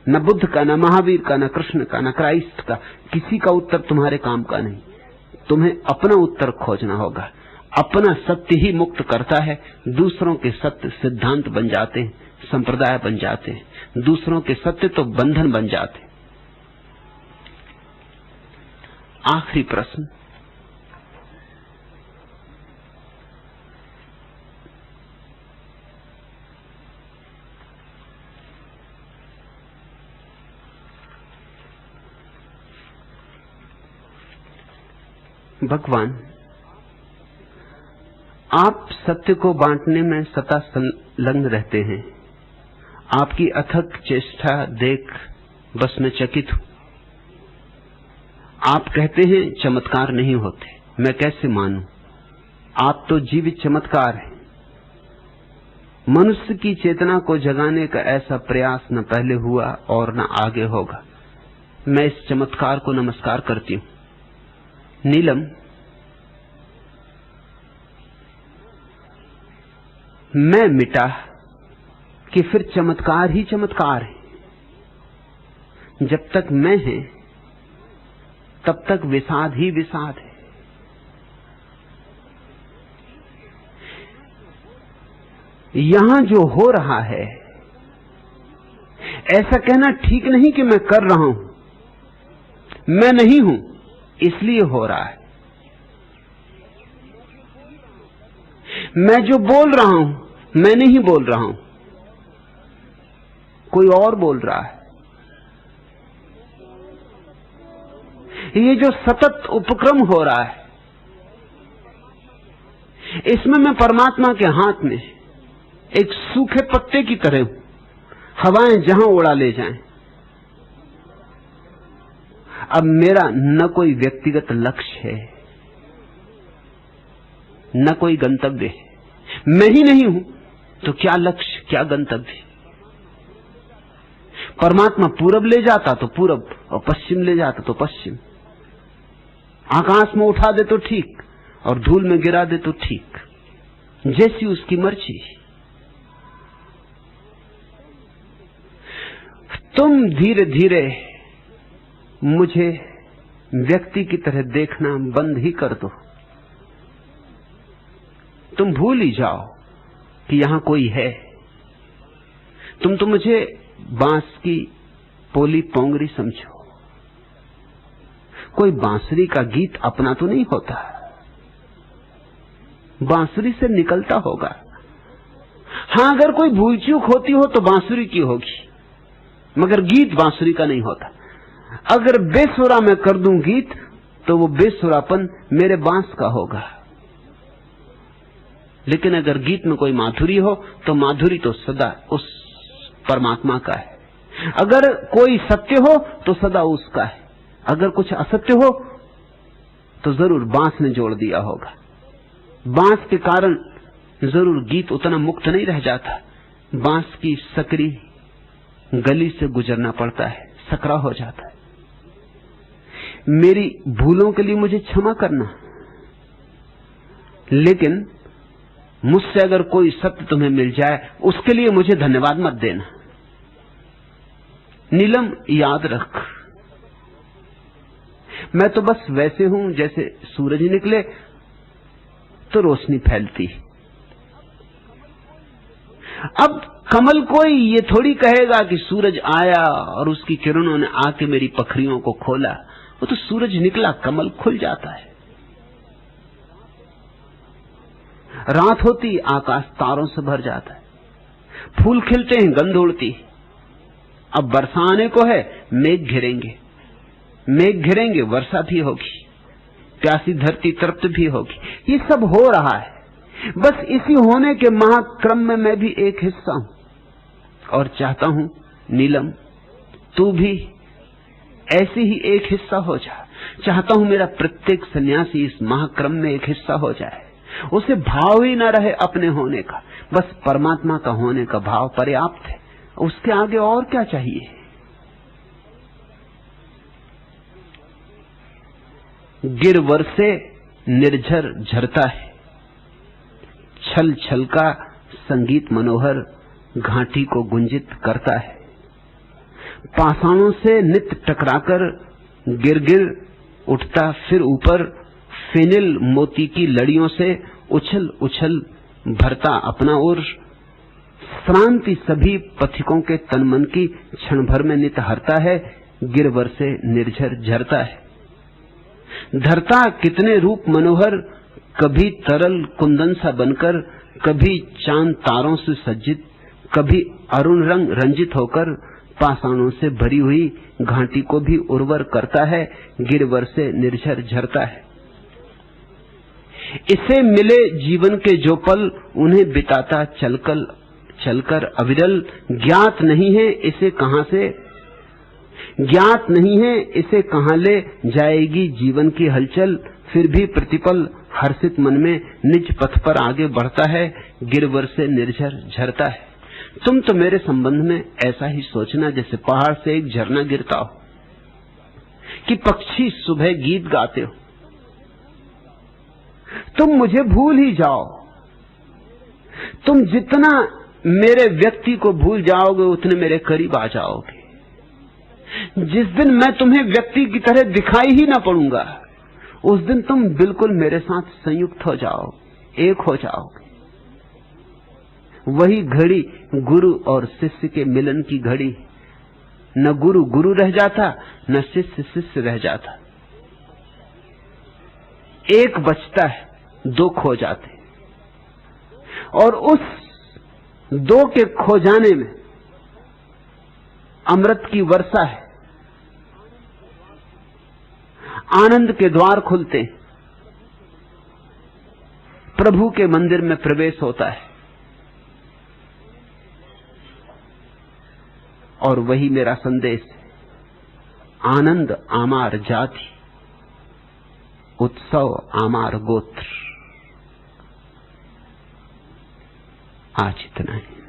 न बुद्ध का, न महावीर का, न कृष्ण का, न क्राइस्ट का, किसी का उत्तर तुम्हारे काम का नहीं। तुम्हें अपना उत्तर खोजना होगा। अपना सत्य ही मुक्त करता है। दूसरों के सत्य सिद्धांत बन जाते हैं, संप्रदाय बन जाते हैं। दूसरों के सत्य तो बंधन बन जाते। आखिरी प्रश्न, भगवान, आप सत्य को बांटने में सदा संलग्न रहते हैं। आपकी अथक चेष्टा देख बस मैं चकित हूं। आप कहते हैं चमत्कार नहीं होते, मैं कैसे मानूं? आप तो जीवित चमत्कार हैं। मनुष्य की चेतना को जगाने का ऐसा प्रयास न पहले हुआ और न आगे होगा। मैं इस चमत्कार को नमस्कार करती हूं। नीलम, मैं मिटा कि फिर चमत्कार ही चमत्कार है। जब तक मैं है तब तक विषाद ही विषाद है। यहां जो हो रहा है, ऐसा कहना ठीक नहीं कि मैं कर रहा हूं, मैं नहीं हूं इसलिए हो रहा है। मैं जो बोल रहा हूं, मैं नहीं बोल रहा हूं, कोई और बोल रहा है। ये जो सतत उपक्रम हो रहा है, इसमें मैं परमात्मा के हाथ में एक सूखे पत्ते की तरह हूं। हवाएं जहां उड़ा ले जाएं। अब मेरा न कोई व्यक्तिगत लक्ष्य है, न कोई गंतव्य है। मैं ही नहीं हूं तो क्या लक्ष्य, क्या गंतव्य? परमात्मा पूरब ले जाता तो पूरब, और पश्चिम ले जाता तो पश्चिम। आकाश में उठा दे तो ठीक, और धूल में गिरा दे तो ठीक, जैसी उसकी मर्जी। तुम धीरे धीरे मुझे व्यक्ति की तरह देखना बंद ही कर दो। तुम भूल ही जाओ कि यहां कोई है। तुम तो मुझे बांस की पोली पोंगरी समझो। कोई बांसुरी का गीत अपना तो नहीं होता, बांसुरी से निकलता होगा। हां, अगर कोई भूल चूक होती हो तो बांसुरी की होगी, मगर गीत बांसुरी का नहीं होता। अगर बेसुरा मैं कर दूं गीत तो वो बेसुरापन मेरे बांस का होगा। लेकिन अगर गीत में कोई माधुरी हो तो माधुरी तो सदा उस परमात्मा का है। अगर कोई सत्य हो तो सदा उसका है। अगर कुछ असत्य हो तो जरूर बांस ने जोड़ दिया होगा। बांस के कारण जरूर गीत उतना मुक्त नहीं रह जाता। बांस की सकरी गली से गुजरना पड़ता है, सकरा हो जाता है। मेरी भूलों के लिए मुझे क्षमा करना, लेकिन मुझसे अगर कोई सत्य तुम्हें मिल जाए उसके लिए मुझे धन्यवाद मत देना। नीलम, याद रख, मैं तो बस वैसे हूं जैसे सूरज निकले तो रोशनी फैलती। अब कमल कोई ये थोड़ी कहेगा कि सूरज आया और उसकी किरणों ने आके मेरी पखरियों को खोला। वो तो सूरज निकला, कमल खुल जाता है। रात होती, आकाश तारों से भर जाता है, फूल खिलते हैं, गंध उड़ती। अब वर्षा आने को है, मेघ घिरेंगे, मेघ घिरेंगे, वर्षा भी होगी, प्यासी धरती तृप्त भी होगी। ये सब हो रहा है। बस इसी होने के महाक्रम में मैं भी एक हिस्सा हूं और चाहता हूं नीलम तू भी ऐसे ही एक हिस्सा हो जा। चाहता हूं मेरा प्रत्येक सन्यासी इस महाक्रम में एक हिस्सा हो जाए। उसे भाव ही न रहे अपने होने का, बस परमात्मा का होने का भाव पर्याप्त है। उसके आगे और क्या चाहिए? गिरवर से निर्झर झरता है, छल छल का संगीत मनोहर घाटी को गुंजित करता है। पाषाणों से नित टकराकर गिर गिर उठता फिर ऊपर, फिनिल मोती की लड़ियों से उछल उछल भरता अपना ओर। श्रांति सभी पथिकों के तन मन की क्षण भर में नित हरता है, गिरवर से निर्झर झरता है। धरता कितने रूप मनोहर, कभी तरल कुंदन सा बनकर, कभी चांद तारों से सज्जित, कभी अरुण रंग रंजित होकर पाषाणों से भरी हुई घाटी को भी उर्वर करता है, गिरवर से निर्झर झरता है। इसे मिले जीवन के जो पल, उन्हें बिताता चलकर अविरल। ज्ञात नहीं है इसे कहां से, ज्ञात नहीं है इसे कहां ले जाएगी जीवन की हलचल, फिर भी प्रतिपल हर्षित मन में निज पथ पर आगे बढ़ता है, गिरवर से निर्झर झरता है। तुम तो मेरे संबंध में ऐसा ही सोचना जैसे पहाड़ से एक झरना गिरता हो, कि पक्षी सुबह गीत गाते हो। तुम मुझे भूल ही जाओ। तुम जितना मेरे व्यक्ति को भूल जाओगे उतने मेरे करीब आ जाओगे। जिस दिन मैं तुम्हें व्यक्ति की तरह दिखाई ही ना पड़ूंगा, उस दिन तुम बिल्कुल मेरे साथ संयुक्त हो जाओ, एक हो जाओगे। वही घड़ी गुरु और शिष्य के मिलन की घड़ी। न गुरु गुरु रह जाता, न शिष्य शिष्य रह जाता। एक बचता है, दो खो जाते, और उस दो के खो जाने में अमृत की वर्षा है, आनंद के द्वार खुलते, प्रभु के मंदिर में प्रवेश होता है। और वही मेरा संदेश है। आनंद आमार जाति, उत्सव आमार गोत्र। आज इतना ही।